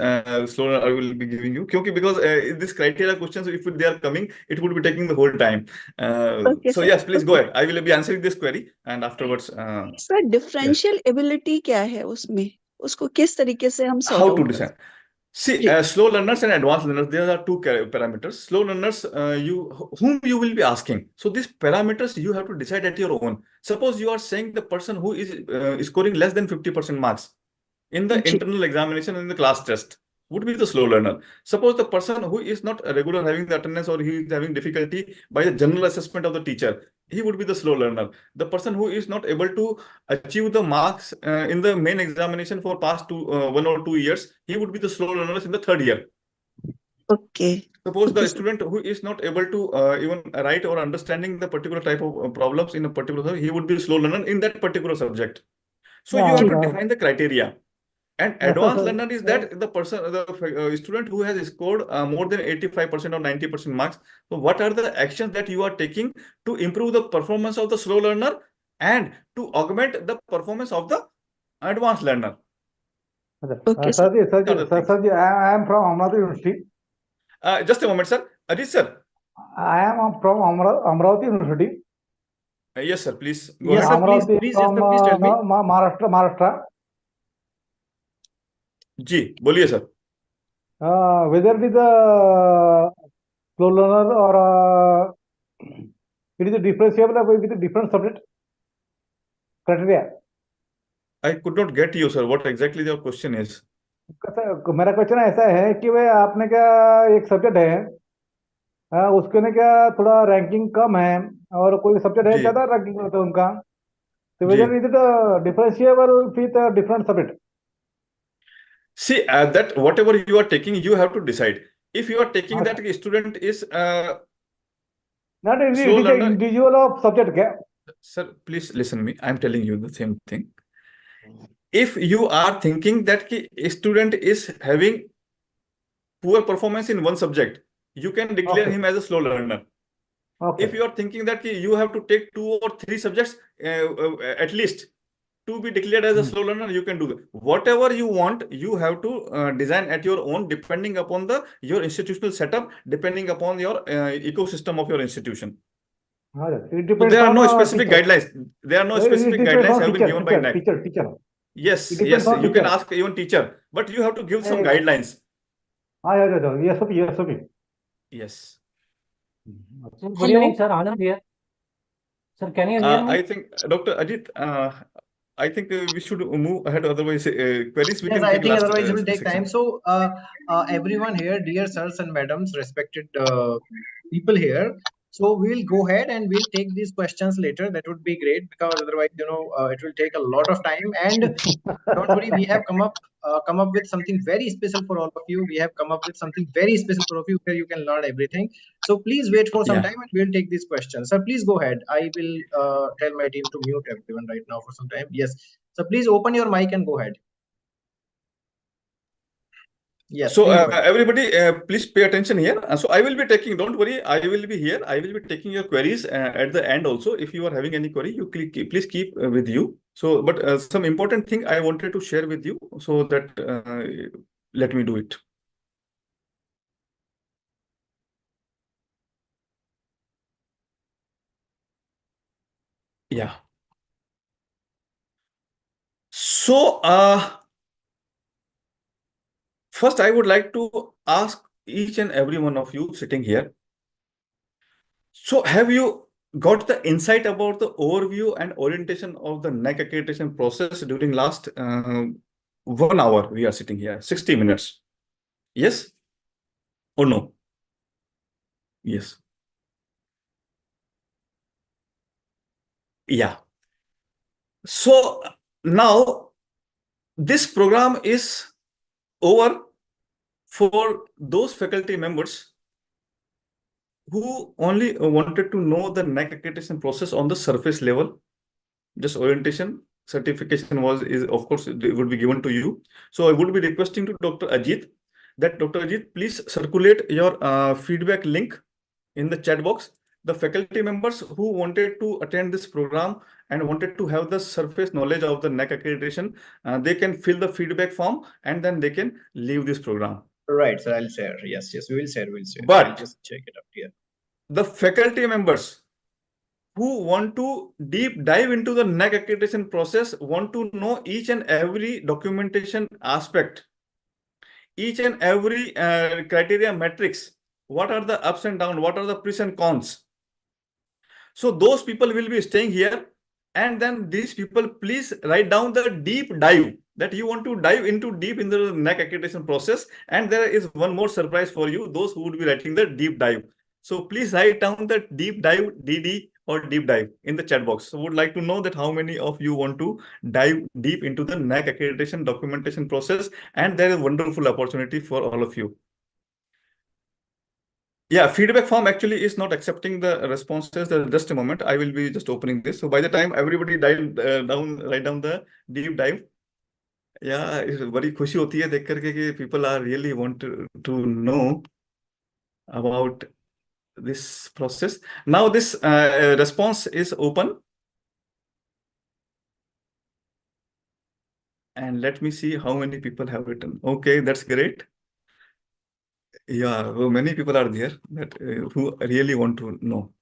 slower I will be giving you. क्योंकि because this criteria questions, if they are coming, it would be taking the whole time. Okay So sir, yes, please go okay ahead. I will be answering this query, and afterwards, sir yeah, differential ability क्या है उसमें, उसको किस तरीके से हम sort how to out कर design. सकते See, जी slow learners and advanced learners, there are two parameters. Slow learners, whom you will be asking. So these parameters you have to decide at your own. Suppose you are saying the person who is scoring less than 50% marks in the जी internal examination in the class test would be the slow learner. Suppose the person who is not regular having the attendance, or he is having difficulty by the general assessment of the teacher, he would be the slow learner. The person who is not able to achieve the marks in the main examination for past 1 or 2 years, he would be the slow learners in the 3rd year. Okay Suppose okay the sir student who is not able to even write or understanding the particular type of problems in a particular subject, he would be slow learner in that particular subject. So you have to define the criteria. And advanced learner is that the person, the student who has scored more than 85% or 90% marks. So what are the actions that you are taking to improve the performance of the slow learner and to augment the performance of the advanced learner? Okay Sir, sir sir, I am from Amravati University. Just a moment, sir. Ajit sir. I am from Amravati University. Yes, sir. Please go Yes, ahead. sir. Please, Amravati please, yes, from sir, please tell me. Maharashtra. जी बोलिए sir. Whether it is a slow learner or it is a differentiable with a different subject criteria. I could not get you, sir. What exactly your question is? मेरा question ऐसा है कि भाई आपने क्या एक subject है, उसके ने क्या थोड़ा रैंकिंग कम है, और कोई सब्जेक्ट है जी ज्यादा रैंकिंग होता है उनका, तो जी। whether it is differentiable with a different subject. See, that whatever you are taking, you have to decide. If you are taking हाँ that student is not it slow is a learner, individual of subject क्या? sir, please listen me. I'm telling you the same thing. If you are thinking that a student is having poor performance in one subject, you can declare Okay, him as a slow learner. If you okay. are thinking that you have to take 2 or 3 subjects at least to be declared as a slow learner, you can do that. Whatever you want, you have to design at your own, depending upon your institutional setup, depending upon your ecosystem of your institution. हाँ sir, it So depends there are on no specific teacher. guidelines. There are no It specific depends guidelines on have been given by NAAC. teacher. Yes, It depends yes, on you can teacher. ask even teacher, but you have to give some Eh, guidelines. हाँ yes, okay. Yes. Sir, good evening, sir. Anand here. Sir, can you hear me? I think Dr. Ajit, I think we should move ahead. Otherwise, queries we Yes, can I take think last otherwise it will take section. time. So, everyone here, dear sirs and madams, respected people here. So we will go ahead and we'll take these questions later. That would be great, because otherwise, it will take a lot of time. And don't worry, we have come up with something very special for all of you. We have come up with something very special for all of you where you can learn everything. So please wait for some Yeah. time and we'll take these questions. Sir, please go ahead. I will tell my team to mute everyone right now for some time. Yes. So please open your mic and go ahead. Yes. So Please go ahead. everybody, please pay attention here. So I will be taking, don't worry, I will be here. I will be taking your queries at the end also. If you are having any query, you please keep with you. So, but some important thing I wanted to share with you, so that let me do it. Yeah. So first, I would like to ask each and every one of you sitting here. So have you got the insight about the overview and orientation of the NAAC accreditation process during last 1 hour? We are sitting here, 60 minutes. Yes or no? Yes. Yeah. So now this program is over for those faculty members who only wanted to know the NAAC accreditation process on the surface level. Just orientation, certification is of course it would be given to you. So I would be requesting to Dr. Ajit that Dr. Ajit, please circulate your feedback link in the chat box. The faculty members who wanted to attend this program and wanted to have the surface knowledge of the NAAC accreditation, they can fill the feedback form and then they can leave this program. Right, sir. I'll share. Yes, we will share. But I'll just check it out here. The faculty members who want to deep dive into the NAAC accreditation process, want to know each and every documentation aspect, each and every criteria metrics, what are the ups and downs, what are the pros and cons. So those people will be staying here, and then these people please write down the deep dive that you want to dive into deep in the NAAC accreditation process. And there is one more surprise for you, those who would be writing the deep dive. So please write down the deep dive DD or deep dive in the chat box. So would like to know that how many of you want to dive deep into the NAAC accreditation documentation process, and there is a wonderful opportunity for all of you. Yeah, feedback form actually is not accepting the responses. Just a moment, I will be just opening this. So by the time everybody write down the deep dive. Yeah, बड़ी खुशी होती है देख करके कि people are really want to know about this process. Now this response is open. And let me see how many people have written. Okay, that's great. Yeah, well, many people are there that who really want to know.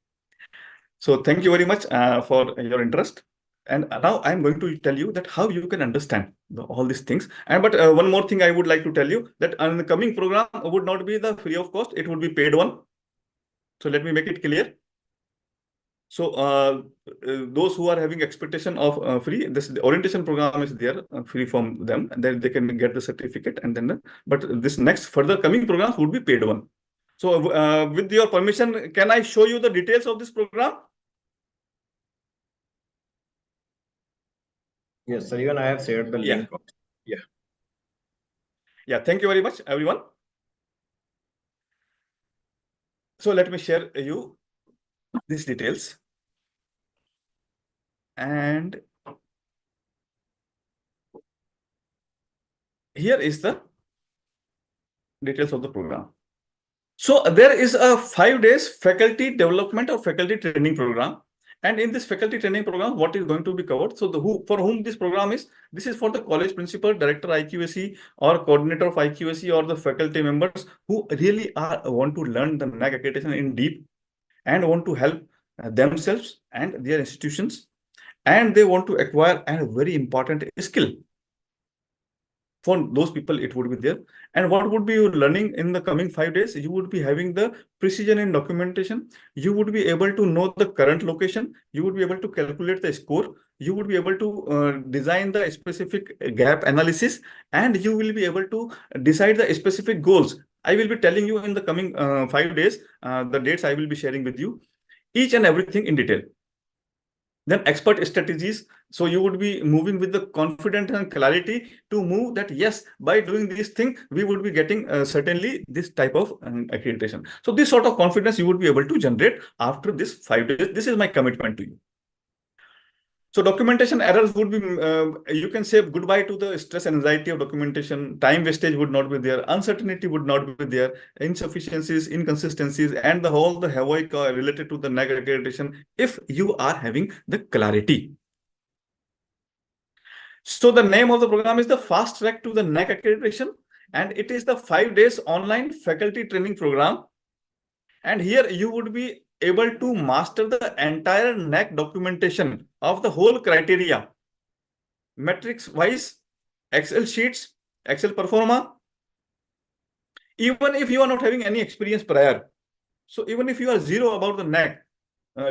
So thank you very much for your interest. And now I'm going to tell you that how you can understand all these things. And but one more thing I would like to tell you that on the coming program would not be the free of cost; it would be paid one. So let me make it clear. So those who are having expectation of free, this orientation program is there free from them, and then they can get the certificate, and then but this next further coming programs would be paid one. So with your permission, can I show you the details of this program? Yes, sir. Even I have shared the link. Yeah, thank you very much, everyone. So let me share you these details. And here is the details of the program. So there is a 5 days faculty development or faculty training program. And in this faculty training program, what is going to be covered? So for whom this program is, this is for the college principal, director IQAC, or coordinator of IQAC, or the faculty members who really want to learn the NAAC accreditation in deep and want to help themselves and their institutions. And they want to acquire a very important skill. For those people, it would be there. And what would be you learning in the coming 5 days? You would be having the precision in documentation. You would be able to know the current location. You would be able to calculate the score. You would be able to design the specific gap analysis, and you will be able to decide the specific goals. I will be telling you in the coming 5 days, the dates I will be sharing with you, each and everything in detail. Then expert strategies. So you would be moving with the confidence and clarity to move that, yes, by doing this thing, we would be getting certainly this type of accreditation. So this sort of confidence you would be able to generate after this 5 days. This is my commitment to you. So documentation errors would be, you can say goodbye to the stress and anxiety of documentation. Time wastage would not be there. Uncertainty would not be there. Insufficiencies, inconsistencies, and the whole the havoc related to the NAAC accreditation if you are having the clarity. So the name of the program is the Fast Track to the NAAC accreditation, and it is the 5 days online faculty training program. And here you would be able to master the entire NAAC documentation of the whole criteria, metrics wise, Excel sheets, Excel performa. Even if you are not having any experience prior, so even if you are zero about the NAAC,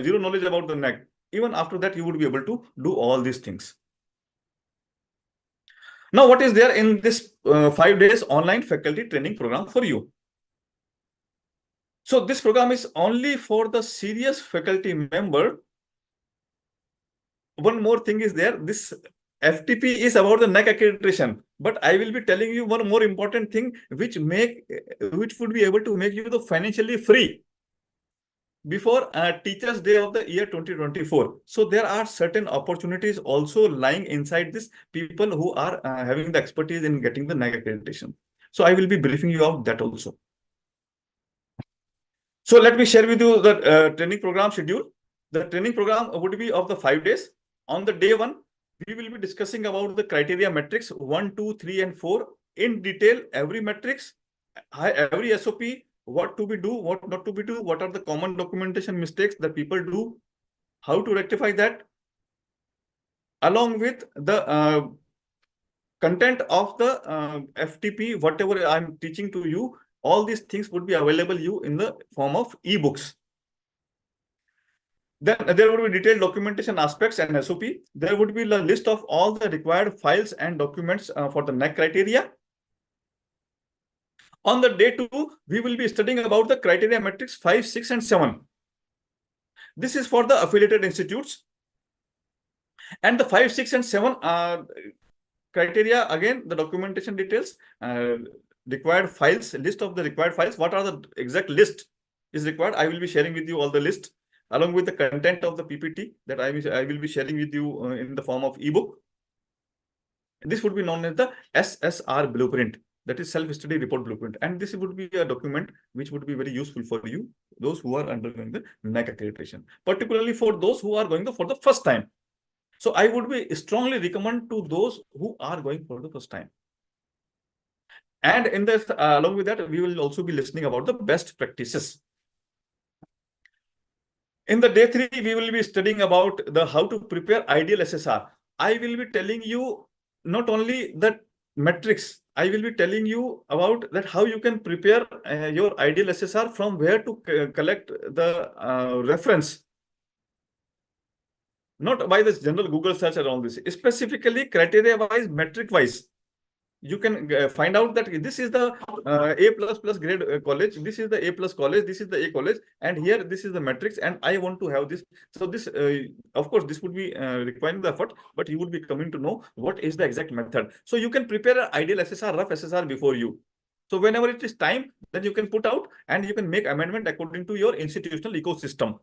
zero knowledge about the NAAC, even after that you would be able to do all these things. Now, what is there in this 5 days online faculty training program for you? So this program is only for the serious faculty member. One more thing is there. This FTP is about the NAAC accreditation, but I will be telling you one more important thing, which would be able to make you the financially free before Teachers' Day of the year 2024. So there are certain opportunities also lying inside this people who are having the expertise in getting the NAAC accreditation. So I will be briefing you of that also. So let me share with you the training program schedule. The training program would be of the 5 days. On the day 1, we will be discussing about the criteria metrics 1, 2, 3, and 4 in detail. Every metrics, every SOP, what to be do, what not to be do, what are the common documentation mistakes that people do, how to rectify that, along with the content of the FTP, whatever I'm teaching to you. All these things would be available you in the form of ebooks. Then there would be detailed documentation aspects and SOP. There would be a list of all the required files and documents for the NAAC criteria. On the day 2, we will be studying about the criteria metrics 5, 6, and 7. This is for the affiliated institutes. And the 5, 6, and 7 criteria, again, the documentation details, required files, list of the required files, what are the exact list is required. I will be sharing with you all the list along with the content of the PPT that I will be sharing with you in the form of ebook. This would be known as the SSR blueprint, that is self-study report blueprint. And this would be a document which would be very useful for you, those who are undergoing the NAAC accreditation, particularly for those who are going for the first time. So I would be strongly recommend to those who are going for the first time. And in this, along with that, we will also be listening about the best practices. In the day 3, we will be studying about the how to prepare ideal SSR. I will be telling you not only the metrics, I will be telling you about that how you can prepare your ideal SSR, from where to collect the reference. Not by this general Google search around this, specifically criteria wise, metric wise. You can find out that this is the A++ grade college, this is the A+ college, this is the A college, and here this is the metrics, and I want to have this. So this, of course, this would be requiring the effort, but you would be coming to know what is the exact method. So you can prepare an ideal SSR, rough SSR before you. So whenever it is time, then you can put out and you can make amendment according to your institutional ecosystem.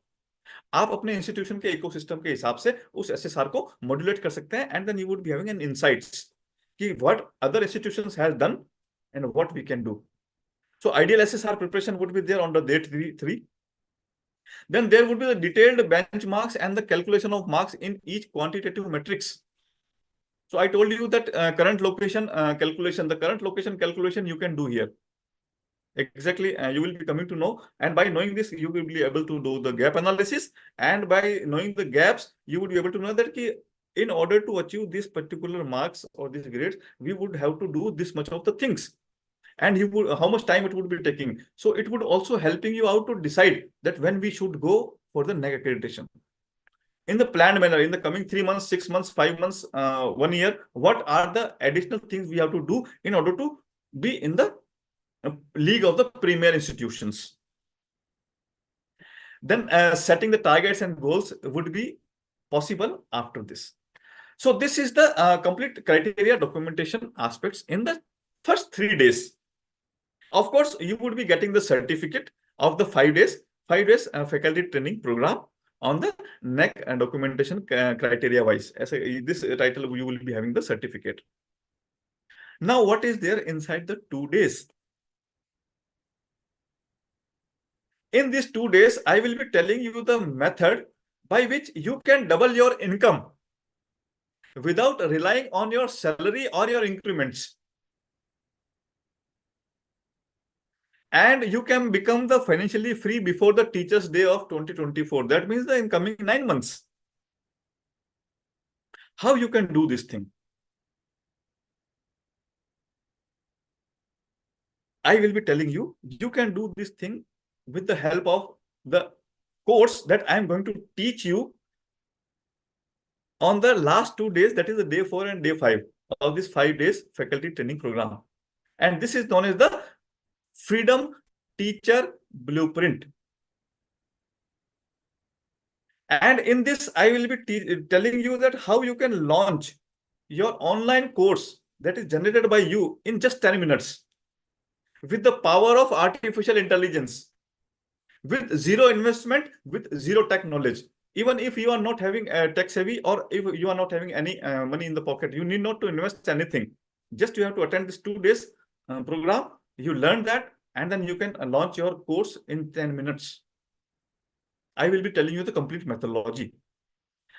आप अपने institution के ecosystem के हिसाब से उस SSR को modulate कर सकते हैं, and then you would be having an insights कि what other institutions has done and what we can do. So ideal SSR preparation would be there on the day 3. Then there would be the detailed benchmarks and the calculation of marks in each quantitative metrics. So I told you that current location calculation, the current location calculation you can do here. Exactly, you will be coming to know, and by knowing this, you will be able to do the gap analysis, and by knowing the gaps, you would be able to know that in order to achieve this particular marks or these grades, we would have to do this much of the things, and how much time it would be taking. So it would also helping you out to decide that when we should go for the NAAC accreditation in the planned manner in the coming 3 months, 6 months, 5 months, 1 year. What are the additional things we have to do in order to be in the league of the premier institutions? Then setting the targets and goals would be possible after this. So this is the complete criteria documentation aspects in the first 3 days. Of course, you would be getting the certificate of the 5 days faculty training program on the NAAC and documentation criteria wise. As this title, you will be having the certificate. Now, what is there inside the 2 days? In these 2 days, I will be telling you the method by which you can double your income without relying on your salary or your increments. And you can become the financially free before the Teachers' Day of 2024. That means the incoming 9 months. How you can do this thing? I will be telling you, you can do this thing with the help of the course that I am going to teach you on the last 2 days, that is the day 4 and day 5 of this 5 days faculty training program. And this is known as the Freedom Teacher Blueprint. And in this, I will be telling you that how you can launch your online course that is generated by you in just 10 minutes with the power of artificial intelligence, with zero investment, with zero tech knowledge. Even if you are not having tech savvy, or if you are not having any money in the pocket, you need not to invest anything. Just you have to attend this 2 days program. You learn that, and then you can launch your course in 10 minutes. I will be telling you the complete methodology.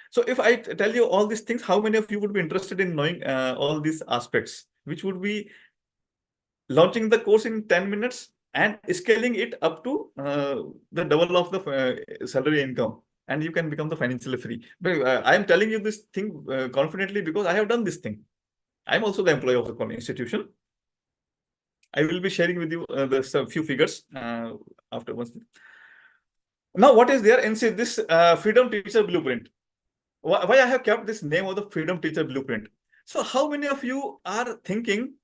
So if I tell you all these things, how many of you would be interested in knowing all these aspects, which would be launching the course in 10 minutes and scaling it up to the double of the salary income, and you can become the financially free. But I am telling you this thing confidently because I have done this thing. I'm also the employee of the institution. I will be sharing with you the few figures afterwards. Now, what is there in this Freedom Teacher Blueprint? Why I have kept this name of the Freedom Teacher Blueprint? So how many of you are thinking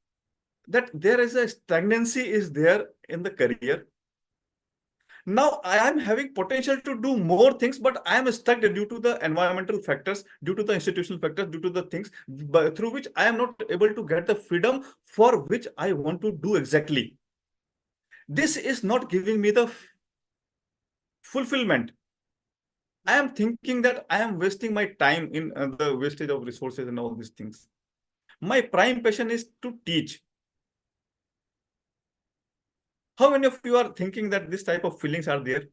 that there is a stagnancy is there in the career? Now I am having potential to do more things, but I am stuck due to the environmental factors, due to the institutional factors, due to the things through which I am not able to get the freedom for which I want to do exactly. This is not giving me the fulfillment. I am thinking that I am wasting my time in the wastage of resources and all these things. My prime passion is to teach. How many of you are thinking that this type of feelings are there?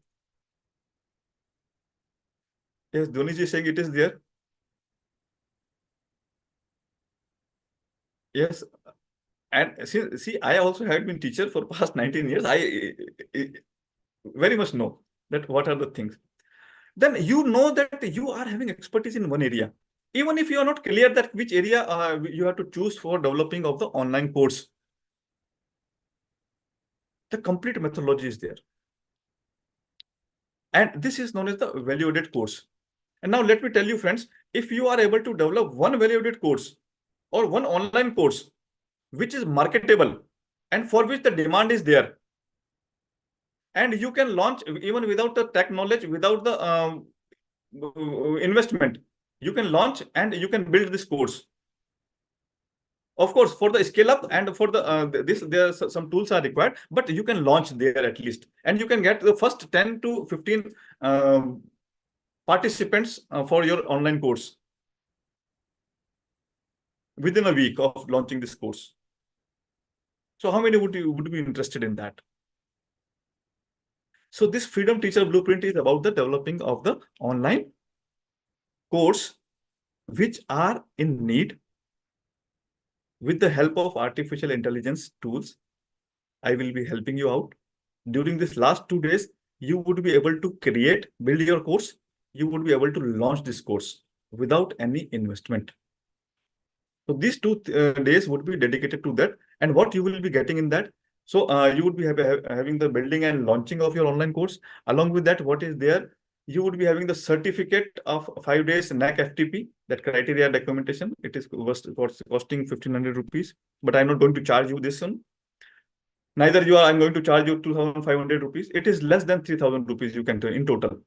Yes, Dhoniji is saying it is there. Yes. And see, I also have been teacher for past 19 years. I very much know that what are the things. Then you know that you are having expertise in one area. Even if you are not clear that which area you have to choose for developing of the online course, the complete methodology is there. And this is known as the value-added course. And now let me tell you, friends, if you are able to develop one value-added course or one online course, which is marketable and for which the demand is there, and you can launch even without the tech knowledge, without the investment, you can launch and you can build this course. Of course, for the scale up and for the there some tools are required, but you can launch there at least, and you can get the first 10 to 15 participants for your online course within a week of launching this course. So how many would be interested in that? So this Freedom Teacher Blueprint is about the developing of the online course which are in need. With the help of artificial intelligence tools, I will be helping you out. During this last 2 days, you would be able to build your course. You would be able to launch this course without any investment. So these 2 days would be dedicated to that. And what you will be getting in that? So you would be having the building and launching of your online course. Along with that, what is there? You would be having the certificate of 5 days NAAC FTP, that criteria documentation. It is costing 1,500 rupees, but I'm not going to charge you this one. Neither I'm going to charge you 2,500 rupees. It is less than 3,000 rupees you can do in total.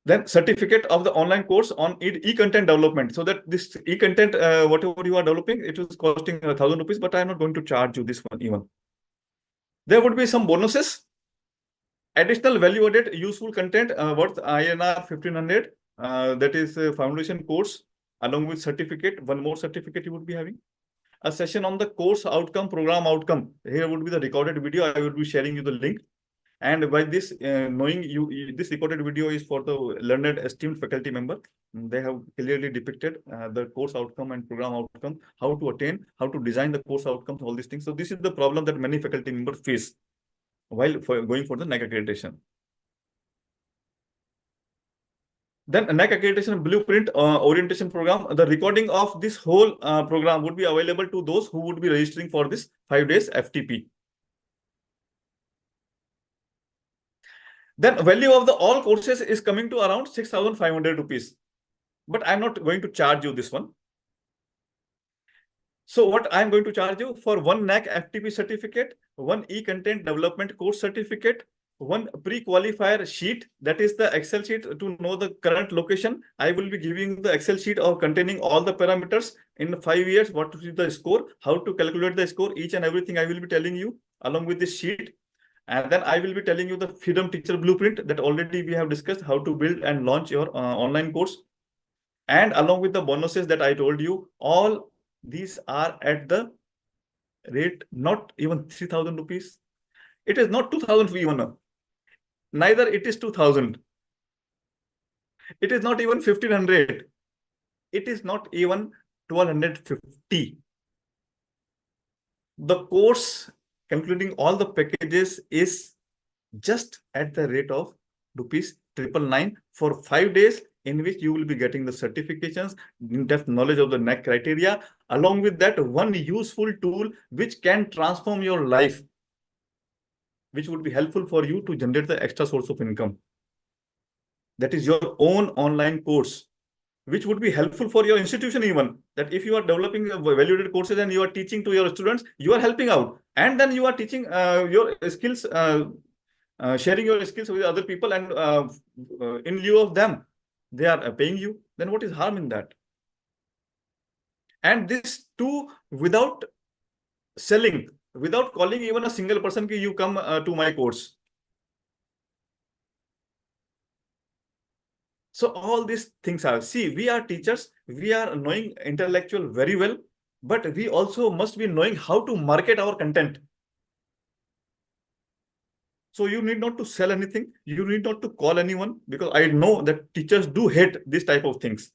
Then certificate of the online course on e-content development. So that this e-content, whatever you are developing, it is costing 1,000 rupees, but I'm not going to charge you this one even. There would be some bonuses. Additional value-added useful content worth INR 1,500. That is a foundation course along with certificate. One more certificate you would be having. A session on the course outcome, program outcome. Here would be the recorded video. I will be sharing you the link. And by this, knowing this recorded video is for the learned, esteemed faculty member. They have clearly depicted the course outcome and program outcome, how to attain, how to design the course outcomes, all these things. So this is the problem that many faculty members face while going for the NAAC accreditation. Then NAAC accreditation blueprint orientation program. The recording of this whole program would be available to those who would be registering for this 5 days FTP. Then value of the all courses is coming to around 6,500 rupees. But I'm not going to charge you this one. So what I'm going to charge you for one NAAC FTP certificate, one e-content development course certificate, one pre-qualifier sheet, that is the Excel sheet to know the current location. I will be giving the Excel sheet of containing all the parameters in 5 years, what is the score, how to calculate the score, each and everything I will be telling you along with this sheet. And then I will be telling you the Freedom Teacher Blueprint that already we have discussed, how to build and launch your online course. And along with the bonuses that I told you, all these are at the rate not even 3,000 rupees. It is not 2,000 even. Neither it is 2,000. It is not even 1,500. It is not even 1,250. The course, including all the packages, is just at the rate of rupees 999 for 5 days, in which you will be getting the certifications, in-depth knowledge of the NAAC criteria, along with that one useful tool which can transform your life, which would be helpful for you to generate the extra source of income. That is your own online course, which would be helpful for your institution even. That if you are developing value-added courses and you are teaching to your students, you are helping out. And then you are teaching your skills, sharing your skills with other people, and in lieu of them, they are paying you. Then what is harm in that? And this too without selling, without calling even a single person, you come to my course. So all these things are, see, we are teachers, we are knowing intellectual very well, but we also must be knowing how to market our content. So you need not to sell anything. You need not to call anyone, because I know that teachers do hate this type of things.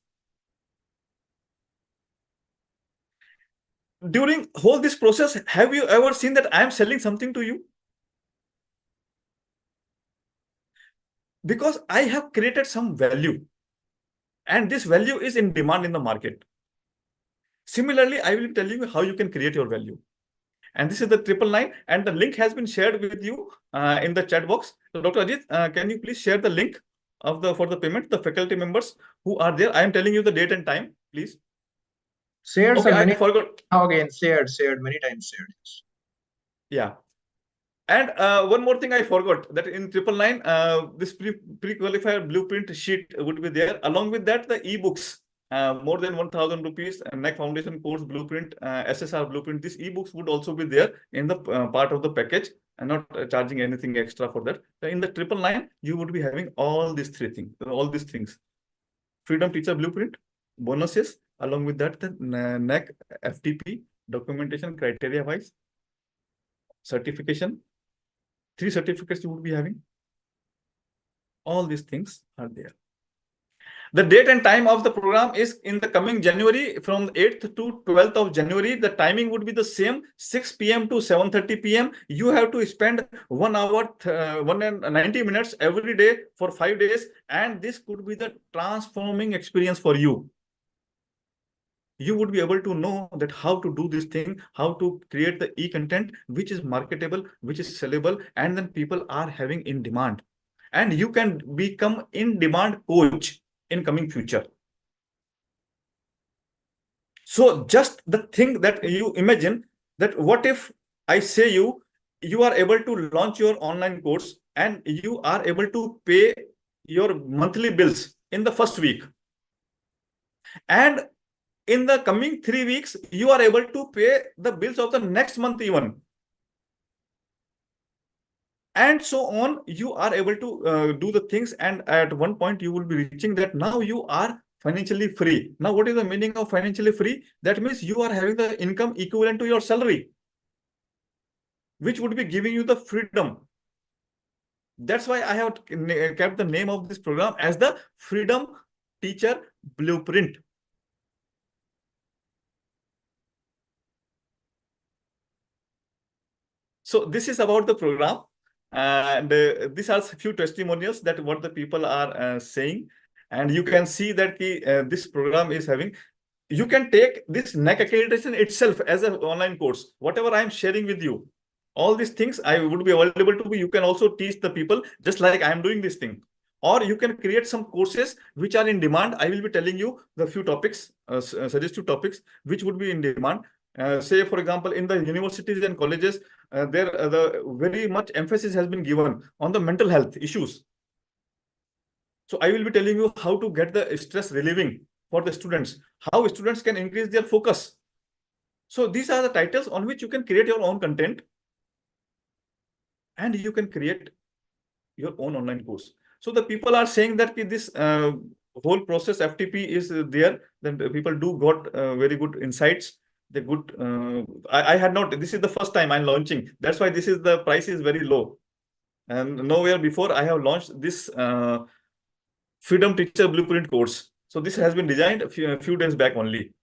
During whole this process, have you ever seen that I am selling something to you? Because I have created some value, and this value is in demand in the market. Similarly, I will be telling you how you can create your value. And this is the 999, and the link has been shared with you in the chat box. So Dr. Ajit, can you please share the link of for the payment, the faculty members who are there? I am telling you the date and time, please. Shared, okay, sir, I forgot. Again, shared, many times shared. Yeah. And one more thing I forgot, that in 999, this pre-qualifier blueprint sheet would be there. Along with that, the ebooks, more than 1,000 rupees, NAAC Foundation course blueprint, SSR blueprint. These ebooks would also be there in the part of the package, and not charging anything extra for that. So in the 999, you would be having all these things. Freedom Teacher Blueprint, bonuses, along with that, the NAAC FTP documentation criteria wise, certification. 3 certificates you would be having. All these things are there. The date and time of the program is in the coming January, from 8th to 12th of January. The timing would be the same, 6 p.m. to 7:30 p.m. You have to spend 1 hour, 190 minutes every day for 5 days. And this could be the transforming experience for you. You would be able to know that how to do this thing, how to create the e-content, which is marketable, which is sellable, and then people are having in demand. And you can become in-demand coach in coming future. So just the thing that you imagine, that what if I say you are able to launch your online course, and you are able to pay your monthly bills in the first week. And in the coming 3 weeks, you are able to pay the bills of the next month even. And so on, you are able to do the things, and at one point you will be reaching that now you are financially free. Now, what is the meaning of financially free? That means you are having the income equivalent to your salary, which would be giving you the freedom. That's why I have kept the name of this program as the Freedom Teacher Blueprint. So this is about the program, and these are a few testimonials that what the people are saying, and you can see that this program is having. You can take this NAAC accreditation itself as an online course. Whatever I am sharing with you, all these things I would be available to you. You can also teach the people just like I am doing this thing. Or you can create some courses which are in demand. I will be telling you the few topics, suggestive topics, which would be in demand. Say, for example, in the universities and colleges, the very much emphasis has been given on the mental health issues. So I will be telling you how to get the stress relieving for the students, how students can increase their focus. So these are the titles on which you can create your own content, and you can create your own online course. So the people are saying that this whole process FTP is there, then people do got very good insights. The good, I had not, this is the first time I'm launching. That's why the price is very low. And nowhere before I have launched this Freedom Teacher Blueprint course. So this has been designed a few days back only.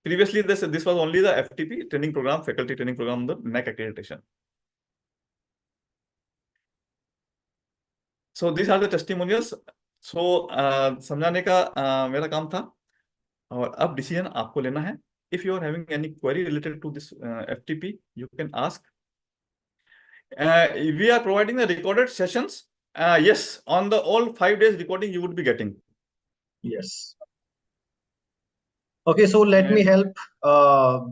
Previously, this was only the FTP training program, faculty training program, the NAAC accreditation. So these are the testimonials. So समझाने का मेरा काम था, और अब decision आपको लेना है. If you are having any query related to this FTP, you can ask. We are providing the recorded sessions. Yes, on the all 5 days recording you would be getting. Yes. Okay, so let me help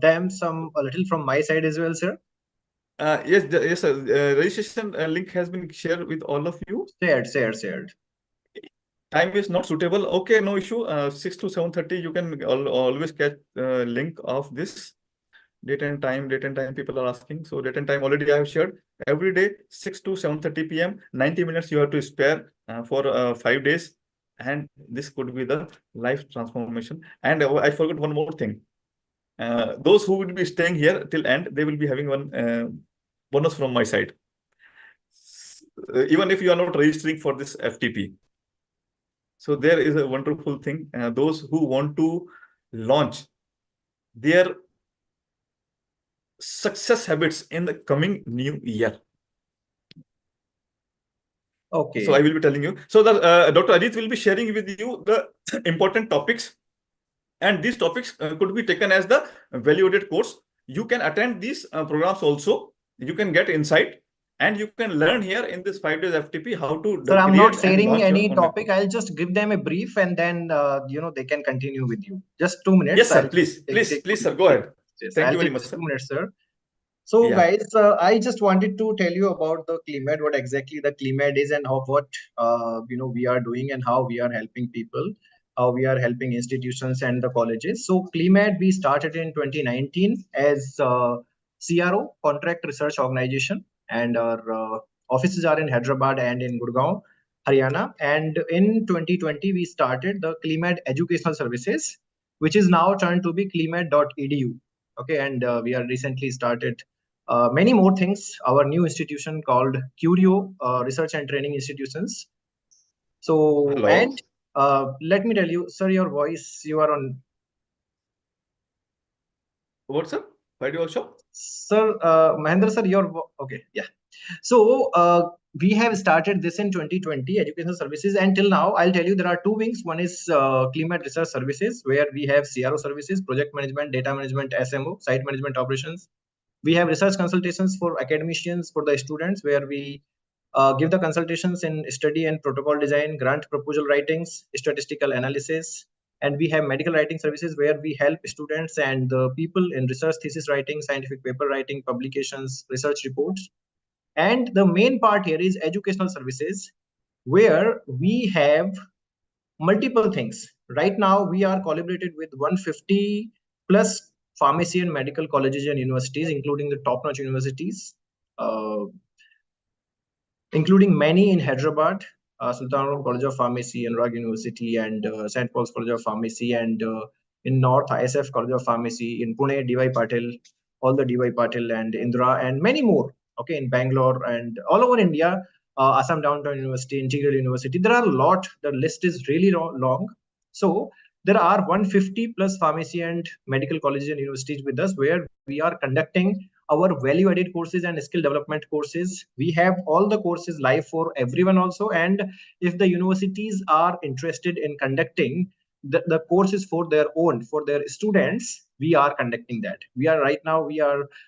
them a little from my side as well, sir. Yes, sir. Registration link has been shared with all of you. Shared. Time is not suitable. Okay, no issue. 6 to 7:30, you can always catch link of this. Date and time people are asking. So date and time already I have shared. Every day, 6 to 7:30 p.m., 90 minutes you have to spare for 5 days. And this could be the life transformation. And I forgot one more thing. Those who will be staying here till end, they will be having one bonus from my side. Even if you are not registering for this FTP. So there is a wonderful thing. Those who want to launch their success habits in the coming new year. Okay. So I will be telling you. So the Dr. Ajit will be sharing with you the important topics, and these topics could be taken as the value-added course. You can attend these programs also. You can get insight, and you can learn here in this 5 days FTP how to. Sir, I'm not sharing any topic. I'll just give them a brief, and then they can continue with you. Just 2 minutes. Yes, sir. Please, sir. Go ahead. Yes, Thank you very much, sir. 2 minutes, sir. So, guys, I just wanted to tell you about the CLIMAD, what exactly the CLIMAD is, and how what we are doing, and how we are helping people, how we are helping institutions and the colleges. So, CLIMAD we started in 2019 as CRO, Contract Research Organization, and our offices are in Hyderabad and in Gurgaon, Haryana. And in 2020 we started the CLIMAD Educational Services, which is now turned to be climad.edu. Okay, and we are recently started many more things. Our new institution called Curio Research and Training Institutions. So, hello. And let me tell you, sir, your voice, you are on. What's up? Why do you show? Sir, Mahendra, sir, okay, yeah. So we have started this in 2020, educational services, and till now, I'll tell you there are 2 wings. One is CLIMAD Research Services, where we have CRO services, project management, data management, SMO, site management operations. We have research consultations for academicians, for the students, where we give the consultations in study and protocol design, grant proposal writings, statistical analysis. And we have medical writing services, where we help students and the people in research thesis writing, scientific paper writing, publications, research reports. And the main part here is educational services, where we have multiple things. Right now, we are collaborated with 150 plus pharmacy and medical colleges and universities, including the top-notch universities, including many in Hyderabad, Sultan College of Pharmacy, Anurag University, and St. Paul's College of Pharmacy, and in North, ISF College of Pharmacy, in Pune, DY Patil, all the DY Patil and Indra, and many more. Okay, in Bangalore and all over India, Assam Downtown University, Integral University. There are a lot. The list is really long. So there are 150 plus pharmacy and medical colleges and universities with us, where we are conducting our value added courses and skill development courses. We have all the courses live for everyone also. And if the universities are interested in conducting the courses for their own, for their students, we are conducting that. We are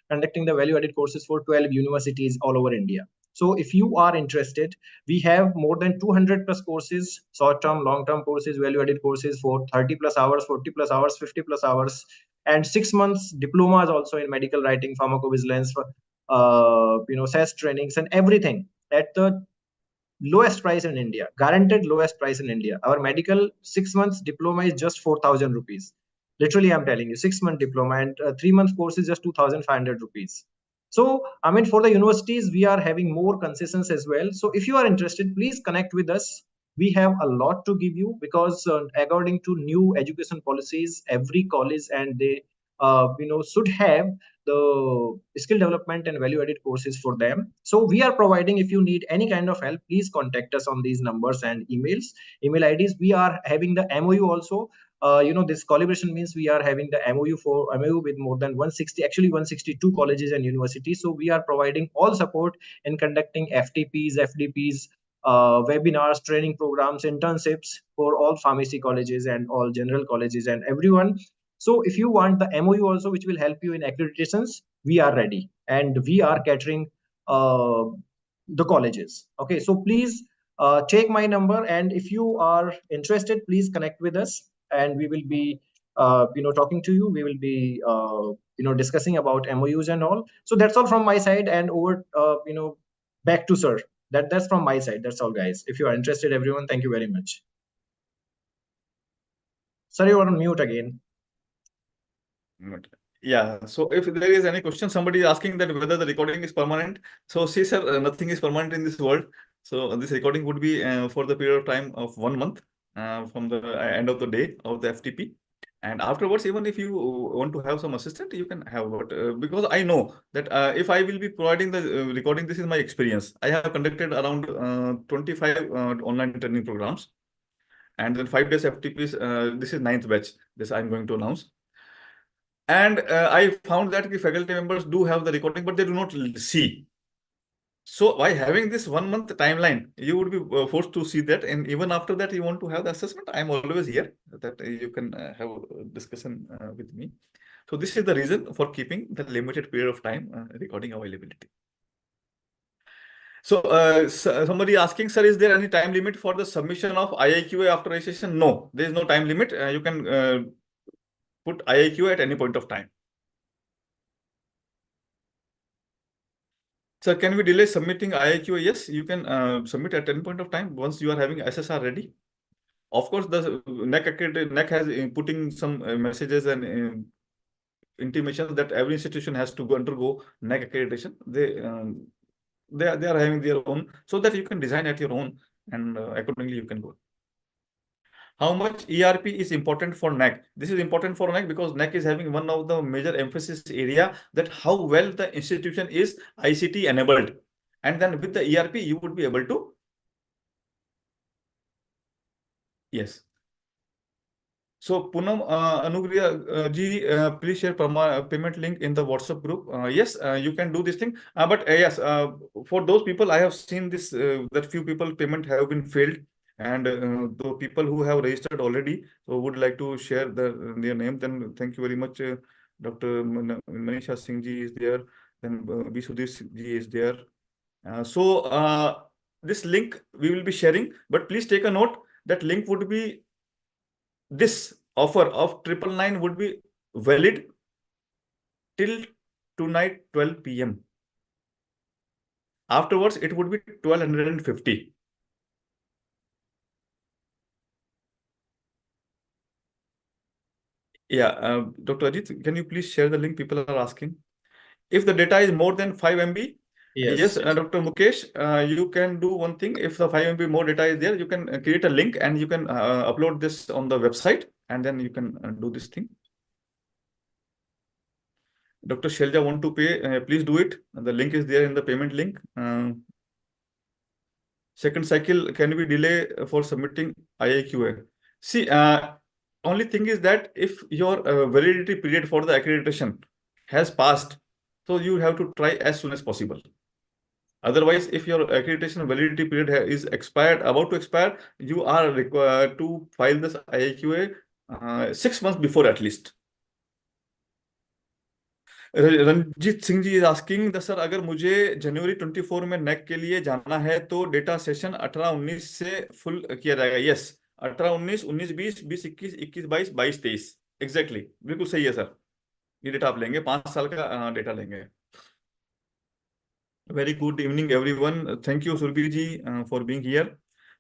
conducting the value added courses for 12 universities all over India. So if you are interested, we have more than 200 plus courses, short-term, long-term courses, value-added courses for 30 plus hours, 40 plus hours, 50 plus hours, and 6 months diplomas also in medical writing, pharmacovigilance, SAS trainings and everything at the lowest price in India, guaranteed lowest price in India. Our medical 6 months diploma is just 4,000 rupees. Literally, I'm telling you, 6-month diploma, and 3-month course is just 2,500 rupees. So, I mean, for the universities, we are having more concessions as well. So if you are interested, please connect with us. We have a lot to give you, because according to new education policies, every college and they should have the skill development and value added courses for them. So we are providing. If you need any kind of help, please contact us on these numbers and email IDs. We are having the MOU also. This collaboration means we are having the MOU with more than 160, actually 162 colleges and universities. So we are providing all support in conducting FTPs, FDPs, webinars, training programs, internships for all pharmacy colleges and all general colleges and everyone. So if you want the MOU also, which will help you in accreditations, we are ready, and we are catering the colleges. Okay, so please take my number, and if you are interested, please connect with us, and we will be talking to you. We will be discussing about MOUs and all. So that's all from my side, and over back to sir. That's from my side. That's all, guys. If you are interested, everyone, thank you very much. Sir, you are on mute again. Yeah, so if there is any question, somebody is asking that whether the recording is permanent. So see, sir, nothing is permanent in this world. So this recording would be for the period of time of 1 month from the end of the day of the FTP. And afterwards, even if you want to have some assistant, you can have. But because I know that if I will be providing the recording, this is my experience. I have conducted around 25 online training programs, and then 5 days FTPs. This is 9th batch. This I'm going to announce. And I found that the faculty members do have the recording, but they do not see. So by having this 1 month timeline, you would be forced to see that. And even after that, you want to have the assessment, I'm always here, that you can have a discussion with me. So this is the reason for keeping the limited period of time recording availability. So somebody asking, sir, is there any time limit for the submission of IIQA after registration? No, there is no time limit. You can put IIQ at any point of time. Sir, can we delay submitting IIQ? Yes, you can submit at any point of time once you are having SSR ready. Of course, the NAAC has putting some messages and intimations that every institution has to undergo NAAC accreditation. They are having their own, so that you can design at your own, and accordingly you can go. How much ERP is important for NAAC? This is important for NAAC because NAAC is having one of the major emphasis area, that how well the institution is ICT enabled. And then with the ERP, you would be able to. Yes. So Poonam Anupriya ji, please share payment link in the WhatsApp group. Yes, you can do this thing. But yes, for those people, I have seen this, that few people payment have been failed. And the people who have registered already, so would like to share their name, then thank you very much. Dr. Manisha Singh ji is there, then B. Sudhir ji is there. So this link we will be sharing, but please take a note that link would be, this offer of 999 would be valid till tonight 12 p.m. Afterwards, it would be 1250. Yeah, Dr. Ajit, can you please share the link? People are asking. If the data is more than 5 MB, yes, Dr. Mukesh, you can do one thing. If the 5 MB more data is there, you can create a link and you can upload this on the website, and then you can do this thing. Dr. Shelja want to pay, please do it. The link is there in the payment link. Second cycle, can we delay for submitting IIQA? See, only thing is that if your validity period for the accreditation has passed, so you have to try as soon as possible. Otherwise, if your accreditation validity period is expired, about to expire, you are required to file this IIQA 6 months before at least. Ranjeet Singh ji is asking the sir, अगर मुझे जनवरी 24 में नेक के लिए जाना है तो data session 18-19 से full किया जाएगा? यस, 18-19, 19-20, 20-21, 21-22, 22-23, एग्जैक्टली, बिल्कुल सही है सर। ये डेटा आप लेंगे, 5 साल का डेटा लेंगे। Very good evening, everyone. Thank you, Surbir ji, for being here.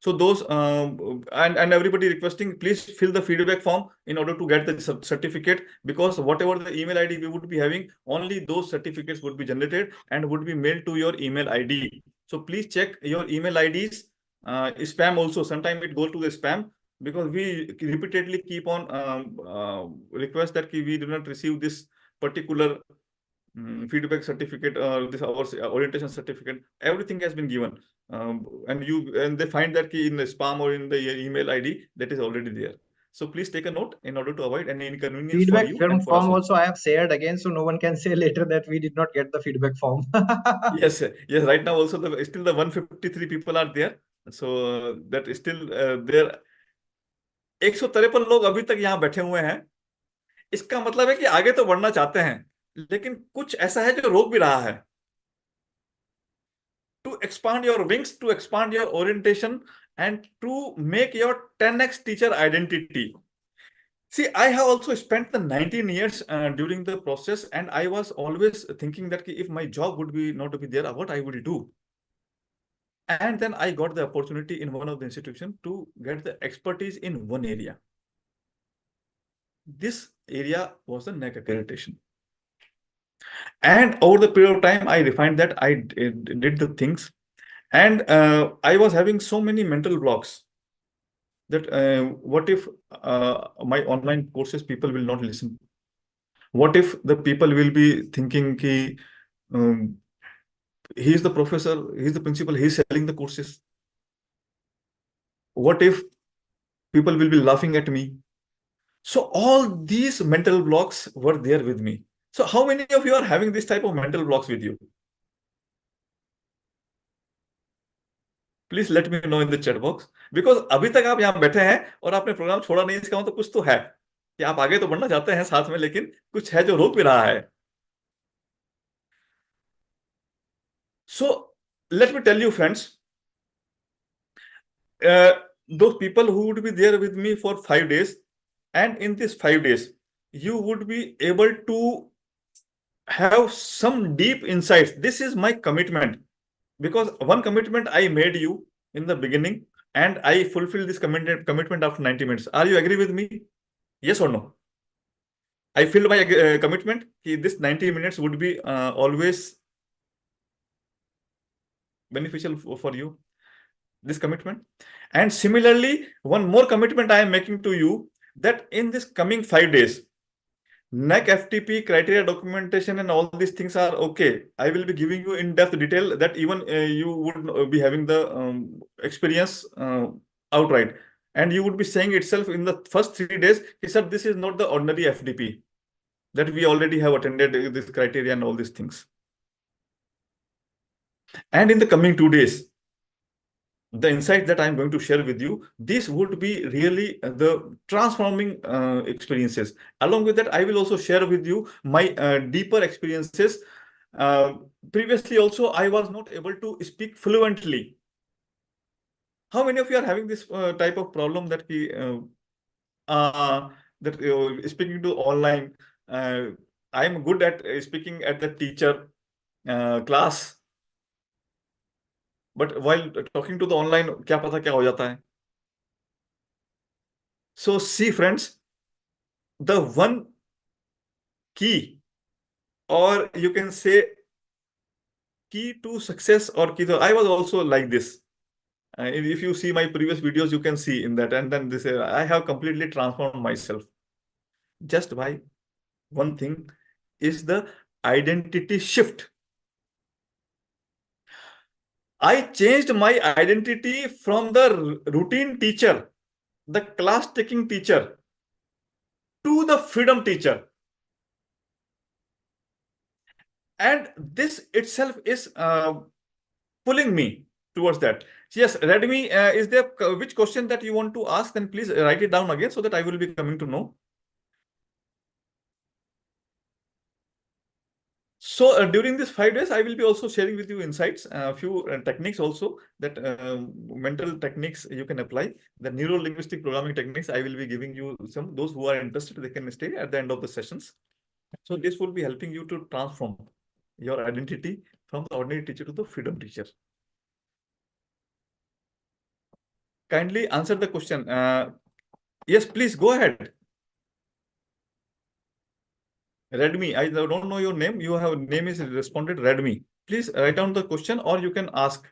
So those and everybody requesting, please fill the feedback form in order to get the certificate, because whatever the email ID we would be having, only those certificates would be generated and would be mailed to your email ID. So please check your email IDs. Spam also, sometimes it goes to the spam, because we repeatedly keep on request that we do not receive this particular feedback certificate or this our orientation certificate. Everything has been given, and they find that key in the spam or in the email ID that is already there. So please take a note in order to avoid any inconvenience feedback for you and for form us also I have shared again, so no one can say later that we did not get the feedback form. Yes, yes. Right now also still the 153 people are there, so that is still there. 153 लोग अभी तक यहाँ बैठे हुए हैं। इसका मतलब है कि आगे तो बढ़ना चाहते हैं, लेकिन कुछ ऐसा है जो रोक भी रहा है। To expand your wings, to expand your orientation, and to make your 10x teacher identity. See, I have also spent the 19 years during the process, and I was always thinking that if my job would be not to be there, what I would do. And then I got the opportunity in one of the institutions to get the expertise in one area. This area was the NAAC accreditation. And over the period of time, I refined that, I did the things. And I was having so many mental blocks that what if my online courses people will not listen? What if the people will be thinking he is the professor, he is the principal, he is selling the courses? What if people will be laughing at me? So all these mental blocks were there with me. So how many of you are having this type of mental blocks with you? Please let me know in the chat box, because अभी तक आप यहाँ बैठे हैं और आपने programme छोड़ा नहीं, इसका मतलब कुछ तो है कि आप आगे तो बढ़ना चाहते हैं साथ में, लेकिन कुछ है जो रोक भी रहा है। So let me tell you friends, those people who would be there with me for 5 days, and in these 5 days you would be able to have some deep insights. This is my commitment, because one commitment I made you in the beginning, and I fulfill this commitment after 90 minutes. Are you agree with me? Yes or no? I feel my commitment. This 90 minutes would be always beneficial for you, this commitment. And similarly, one more commitment I am making to you, that in this coming 5 days, NAAC FTP criteria documentation and all these things are okay. I will be giving you in-depth detail that even you would be having the experience outright, and you would be saying itself in the first 3 days, sir, this is not the ordinary FTP, that we already have attended this criteria and all these things. And in the coming 2 days, the insight that I'm going to share with you, this would be really the transforming experiences. Along with that, I will also share with you my deeper experiences. Previously also, I was not able to speak fluently. How many of you are having this type of problem that speaking to online, I'm good at speaking at the teacher class, but while talking to the online, क्या पता क्या हो जाता है? So see friends, the one key, or you can say key to success, or key to, I was also like this. If you see my previous videos, you can see in that, and then this I have completely transformed myself just by one thing, is the identity shift. I changed my identity from the routine teacher, the class taking teacher, to the freedom teacher. And this itself is pulling me towards that. Yes, Redmi, is there which question that you want to ask? Then please write it down again so that I will be coming to know. So during these 5 days, I will be also sharing with you insights, a few techniques also, that mental techniques you can apply. The neuro-linguistic programming techniques, I will be giving you some. Those who are interested, they can stay at the end of the sessions. So this will be helping you to transform your identity from the ordinary teacher to the freedom teacher. Kindly answer the question. Yes, please go ahead. Redmi, I don't know your name. You have name is responded Redmi. Please write down the question, or you can ask.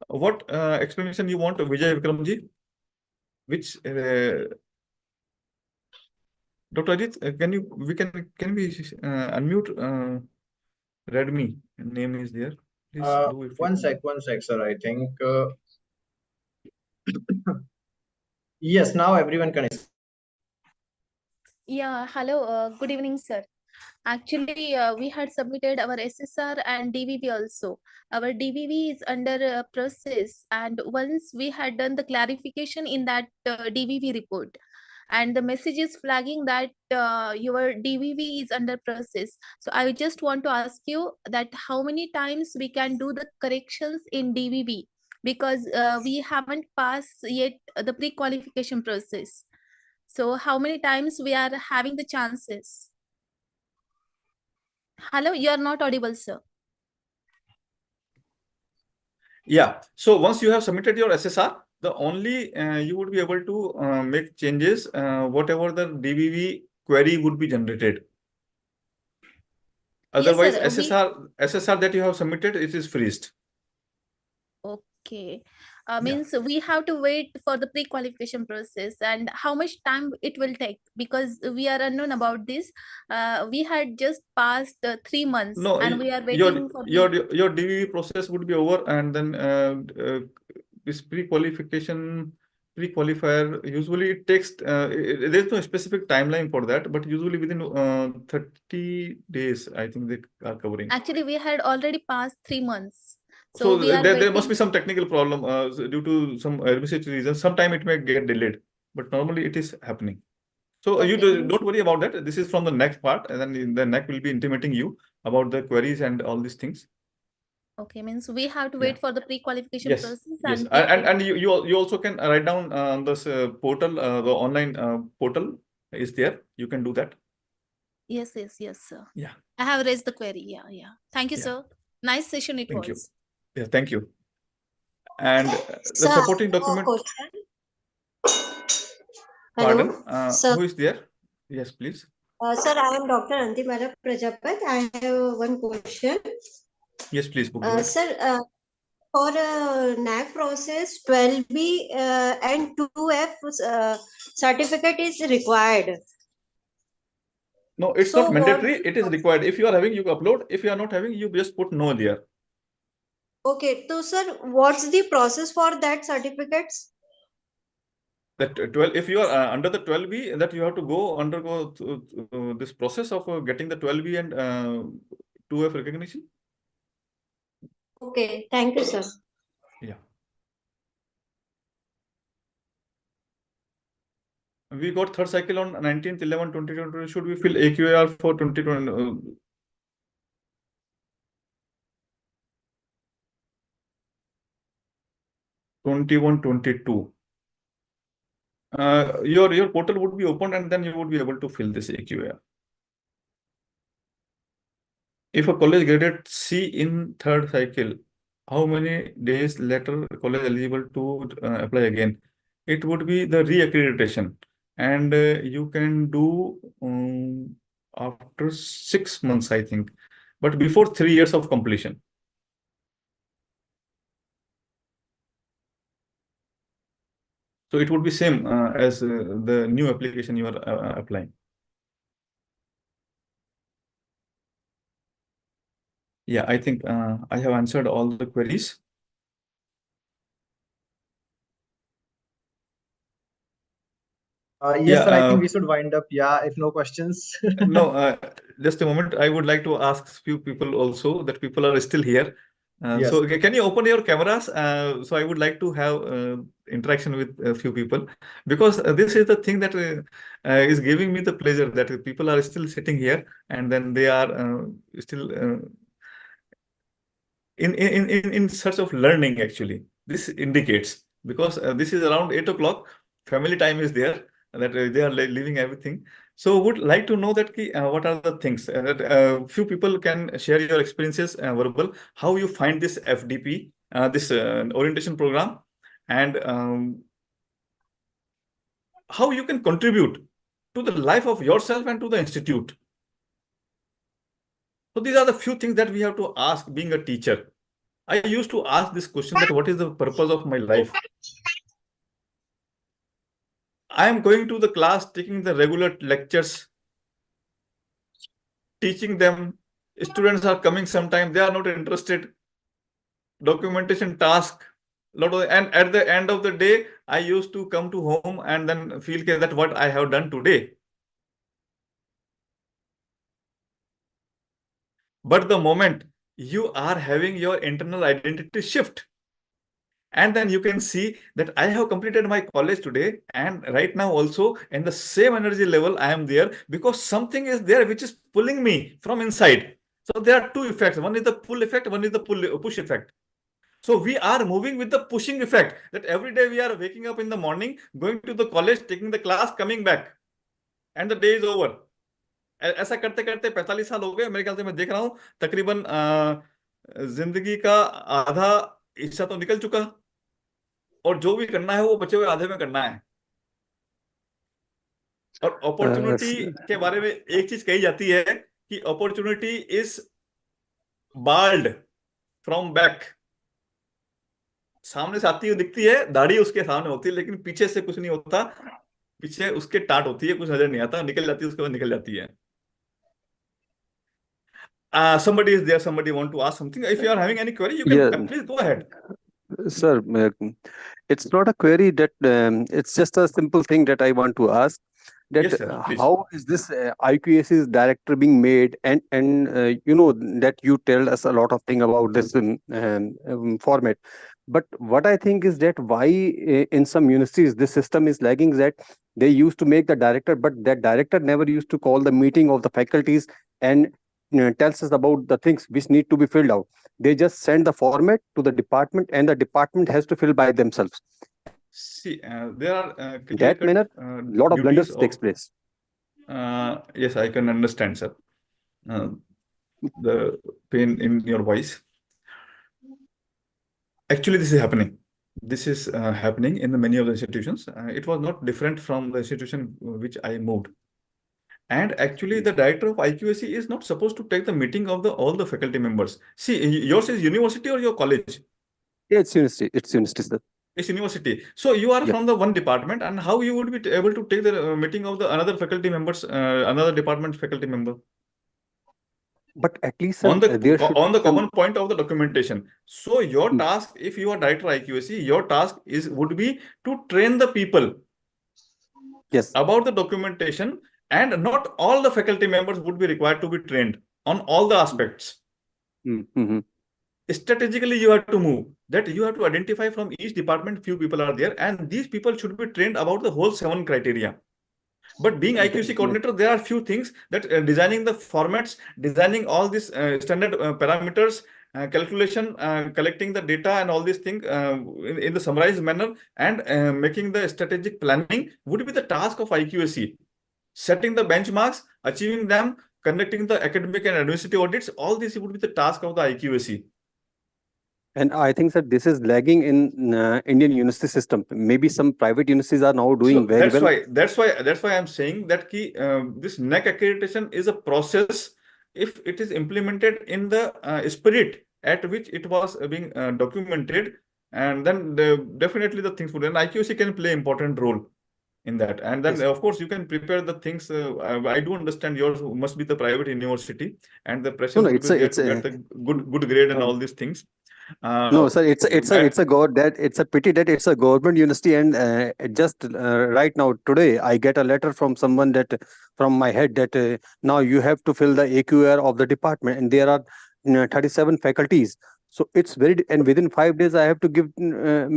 What explanation you want, Vijay Vikramji? Which Dr. Ajit, can we unmute Redmi? Name is there. Please do it. One sec, sir. I think yes. Now everyone can. Yeah, hello. Good evening, sir. Actually, we had submitted our SSR and DVV also. Our DVV is under process, and once we had done the clarification in that DVV report, and the message is flagging that your DVV is under process. So I just want to ask you that how many times we can do the corrections in DVV, because we haven't passed yet the pre-qualification process. So how many times we are having the chances? Hello, you are not audible, sir. Yeah. So once you have submitted your SSR, the only you would be able to make changes whatever the DVV query would be generated. Otherwise, Yes, sir, SSR that you have submitted, it is freezed. Okay. Means we have to wait for the pre-qualification process, and how much time it will take, because we are unknown about this. We had just passed 3 months, No, and we are waiting for your DVV process would be over, and then this pre-qualifier usually it takes there's no specific timeline for that, but usually within 30 days, I think they are covering. Actually, we had already passed 3 months. So we are there must be some technical problem due to some administrative reasons. Sometime it may get delayed, but normally it is happening. So you don't worry about that. This is from the next part, and then the NAAC will be intimating you about the queries and all these things. Okay, means we have to wait for the pre-qualification process. Yes, and you also can write down on this portal, the online portal is there. You can do that. Yes, sir. Yeah. I have raised the query. Yeah. Thank you, sir. Nice session it Thank was. you. Yeah, thank you. And the Sir, supporting document. Pardon? Sir. Who is there? Yes, please. Sir, I am Dr. Antimara Prajapat. I have one question. Yes, please. Sir, for NAAC process, 12B and 2F certificate is required. No, it's not mandatory. It is required. If you are having, you upload. If you are not having, you just put no there. Okay, so sir, what's the process for that certificates? That 12, if you are under the 12B, that you have to undergo this process of getting the 12B and 2F recognition. Okay, thank you, sir. Yeah. We got third cycle on 19th 11 2020. Should we fill AQAR for 2020? 21-22. Your portal would be opened, and then you would be able to fill this AQAR. If a college graded C in third cycle, how many days later college eligible to apply again? it would be the re-accreditation, and you can do after 6 months, I think, but before 3 years of completion. So it would be same as the new application you are applying. Yeah, I think I have answered all the queries. Yes, sir, I think we should wind up. Yeah, if no questions. No, just a moment. I would like to ask few people also, that people are still here. Yes. So can you open your cameras? So I would like to have interaction with a few people, because this is the thing that is giving me the pleasure, that people are still sitting here, and then they are still in search of learning. Actually, this indicates, because this is around 8 o'clock, family time is there, that they are leaving everything. So would like to know that what are the things that few people can share your experiences, verbal, how you find this FDP, this orientation program, and how you can contribute to the life of yourself and to the institute. So these are the few things that we have to ask being a teacher. I used to ask this question, that what is the purpose of my life? I am going to the class, taking the regular lectures, teaching them. Students are coming sometime, they are not interested. Documentation task, and at the end of the day, I used to come to home and then feel that what I have done today. But the moment you are having your internal identity shift, and then you can see that I have completed my college today, and right now also in the same energy level I am there, because something is there which is pulling me from inside. So there are two effects. One is the pull effect, one is the push effect. So we are moving with the pushing effect, that every day we are waking up in the morning, going to the college, taking the class, coming back, and the day is over. ऐसा करते करते 45 साल हो गए मेरे ख्याल से। मैं देख रहा हूं तकरीबन जिंदगी का आधा हिस्सा तो निकल चुका, और जो भी करना है वो बचे हुए आधे में करना है। और अपॉर्चुनिटी के बारे में एक चीज कही जाती है कि opportunity is bald from back. सामने से आती हुई दिखती है, दाढ़ी उसके सामने होती है, लेकिन पीछे से कुछ नहीं होता, पीछे उसके टाट होती है, कुछ नजर नहीं आता, निकल जाती है, उसके बाद निकल जाती है। Somebody is there, somebody want to ask something. If you are having any query, you can please go ahead. Sir, it's not a query, that it's just a simple thing that I want to ask. That Yes, sir, please. how is this IQAC's director being made, and you know that you tell us a lot of thing about this format. But what I think is that why in some universities this system is lagging, that they used to make the director, but that director never used to call the meeting of the faculties and tells us about the things which need to be filled out. They just send the format to the department, and the department has to fill by themselves. See, there are In that manner, lot of blunders takes place. Yes, I can understand, sir. The pain in your voice. Actually, this is happening. This is happening in many of the institutions. It was not different from the institution which I moved. And actually, the director of IQAC is not supposed to take the meeting of all the faculty members. See, yours is university or your college? Yeah, it's university. It's university, sir. It's university. So you are from the one department, and how you would be able to take the meeting of the another faculty members, another department faculty member? But at least, sir, on the there should on the be some... common point of the documentation. So your task, if you are director IQAC, your task would be to train the people about the documentation, and not all the faculty members would be required to be trained on all the aspects. Strategically, you have to move, that you have to identify from each department few people are there, and these people should be trained about the whole 7 criteria. But being IQC coordinator, there are few things that designing the formats, designing all these standard parameters, calculation, collecting the data and all these things in the summarized manner, and making the strategic planning would be the task of IQAC. Setting the benchmarks, achieving them, conducting the academic and administrative audits, all this would be the task of the IQAC. And I think that this is lagging in Indian university system. Maybe some private universities are now doing So very well. that's why I'm saying that this NAAC accreditation is a process if it is implemented in the spirit at which it was being documented, and then definitely the things would, and IQAC can play important role in that. And then Yes. of course you can prepare the things. I do understand yours must be the private university, and the pressure No, would be there it's to get the good grade and no, all these things. no, sir. It's a it's a pity that it's a government university, and just right now today I get a letter from someone that from my head that now you have to fill the AQR of the department, and there are 37 faculties. So it's and within 5 days I have to give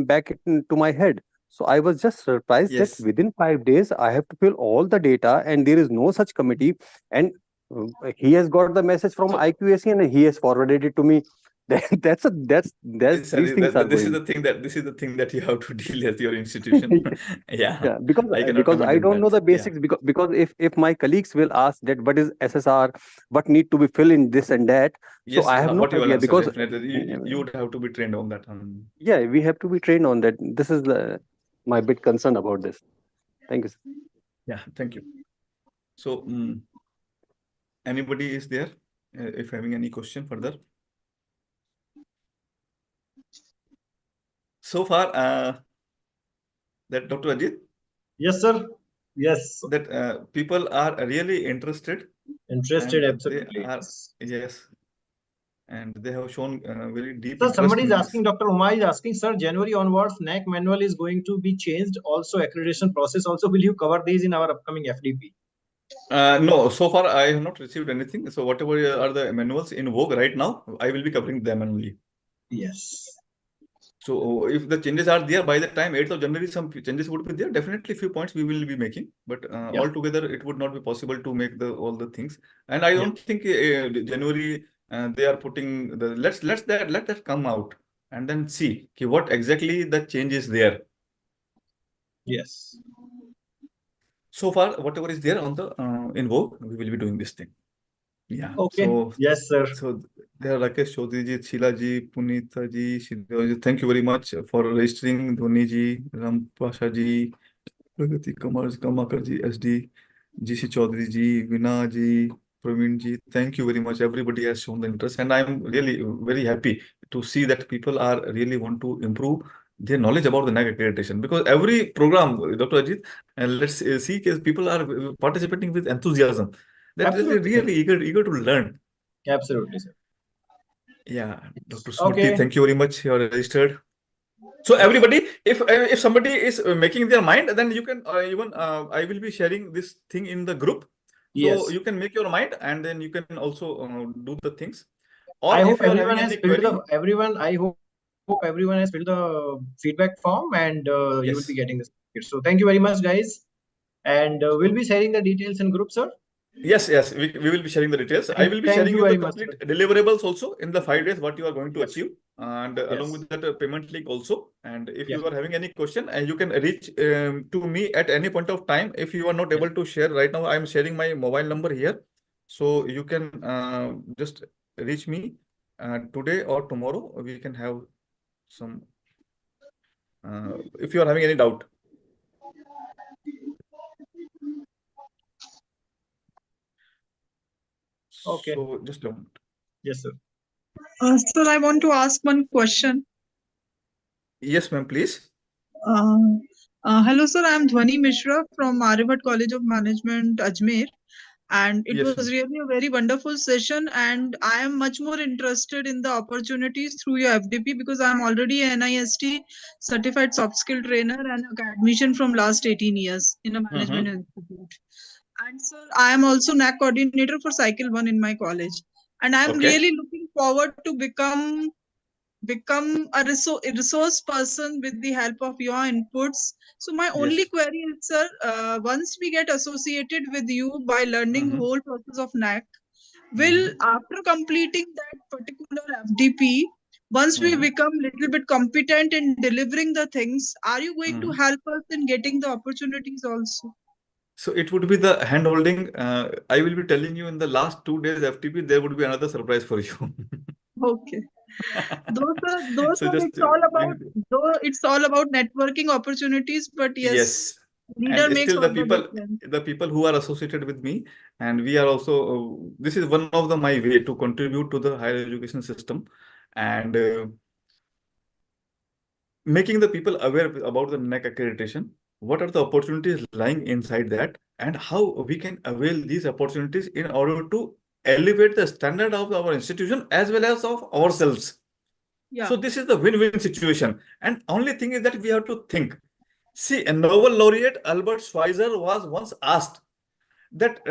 back it to my head. So I was just surprised that yes. within 5 days I have to fill all the data, and there is no such committee. And he has got the message from So IQAC, and he has forwarded it to me. These sorry, things are this is going. the thing that you have to deal at your institution. Yeah, Yeah, I cannot because comment I in don't know that. the Yeah. basics, because if my colleagues will ask that what is SSR, what need to be filled in this and that, so Yes, I have no what you will idea, answer, because definitely. You would have to be trained on that. yeah, we have to be trained on that. This is my bit concern about this. Thank you, sir. Yeah, thank you. So, anybody is there? If having any question further? So far, that Dr. Ajit, Yes, sir. Yes. that people are really interested, Interested, and they absolutely. are, yes, and they have shown very deep Sir, interest somebody is in this. asking, Dr. Uma is asking, sir, January onwards, NAAC manual is going to be changed. Also, accreditation process. Also, will you cover these in our upcoming FDP? No, so far I have not received anything. So whatever are the manuals in vogue right now, I will be covering them only. Yes. So if the changes are there by the time 8th of January, some changes would be there. Definitely few points we will be making, but Yeah. altogether it would not be possible to make all the things. And I don't think January they are putting the let that come out and then see what exactly the change is there. Yes. So far, whatever is there on the in vogue, we will be doing this thing. Yeah. Okay. So Yes, sir. so there are Rakesh Chaudhary ji, Sheila ji, Punita ji, Shidhar ji. Thank you very much for registering. Dhoni ji, Ram Pasha ji, Pragati Kamakar ji, SD, GC Chaudhary ji, Vina ji, Praveen ji. Thank you very much. Everybody has shown the interest, and I am really very happy to see that people are really want to improve their knowledge about the NAAC accreditation, because every program, Dr. Ajit, and let's see, people are participating with enthusiasm. That they're Absolutely, really eager to learn. Absolutely, sir. Yeah, Dr. Smriti, Okay. thank you very much. You are registered. So everybody, if somebody is making their mind, then you can even I will be sharing this thing in the group. So Yes. you can make your mind, and then you can also do the things. Or I if hope you are everyone having has any filled query, I hope everyone has filled the feedback form, and you will yes. be getting this. So thank you very much, guys. And we'll be sharing the details in group, sir. Yes, we will be sharing the details. I will be Thank sharing you you the very much, complete sir. deliverables also in the 5 days, what you are going to Yes. achieve, and along Yes. with that payment link also. And if Yes. you are having any question, you can reach to me at any point of time. If you are not able to share right now, I am sharing my mobile number here. So you can just reach me today or tomorrow. We can have some, if you are having any doubt. Okay. So just a moment. Yes, sir. Sir, I want to ask one question. Yes, ma'am, please. Hello, sir. I'm Dhwani Mishra from Aryavat College of Management, Ajmer. And it Yes, was ma'am. really a very wonderful session. And I am much more interested in the opportunities through your FDP, because I'm already a NIST certified soft skill trainer and academician from last 18 years in a management institute. And sir, I am also NAAC coordinator for Cycle 1 in my college. And I'm Okay. really looking forward to become a resource person with the help of your inputs. So my only Yes. query is, sir, once we get associated with you by learning whole process of NAAC, will after completing that particular FDP, once we become little bit competent in delivering the things, are you going to help us in getting the opportunities also? So it would be the hand holding. I will be telling you in the last 2 days FTP, there would be another surprise for you. Okay. Those So are, just it's all about networking opportunities, but yes, yes, leader and makes still all the difference. the people who are associated with me, and we are also this is one of the my way to contribute to the higher education system, and making the people aware about the NAAC accreditation. What are the opportunities lying inside that, and how we can avail these opportunities in order to elevate the standard of our institution as well as of ourselves. Yeah. So this is the win-win situation. And only thing is that we have to think. See, a Nobel laureate Albert Schweitzer was once asked that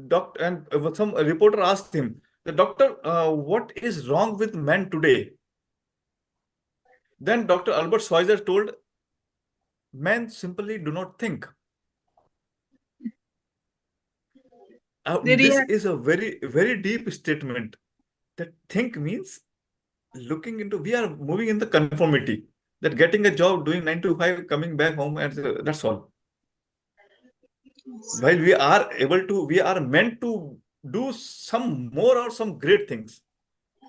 doctor, and some reporter asked him, the doctor, what is wrong with men today? Then Dr. Albert Schweitzer told, men simply do not think. They This react. is a very, very deep statement. That think means looking into, we are moving in the conformity, that getting a job, doing 9 to 5, coming back home, and that's all. While we are meant to do some more or some great things.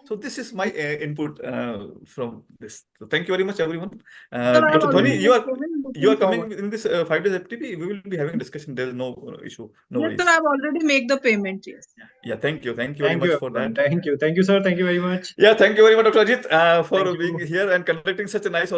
So this is my input from this. So thank you very much, everyone. Sir, I've Dr. already Dhoni, made payment, you are looking coming forward. in this 5 days FTP. We will be having a discussion. There is no issue, no Yes, worries. sir, I've already made the payment. Yes. Yeah, thank you very Thank much you, for everyone. that. Thank you, sir. Thank you very much. Yeah, thank you very much, Dr. Ajit, for Thank being you. here and conducting such a nice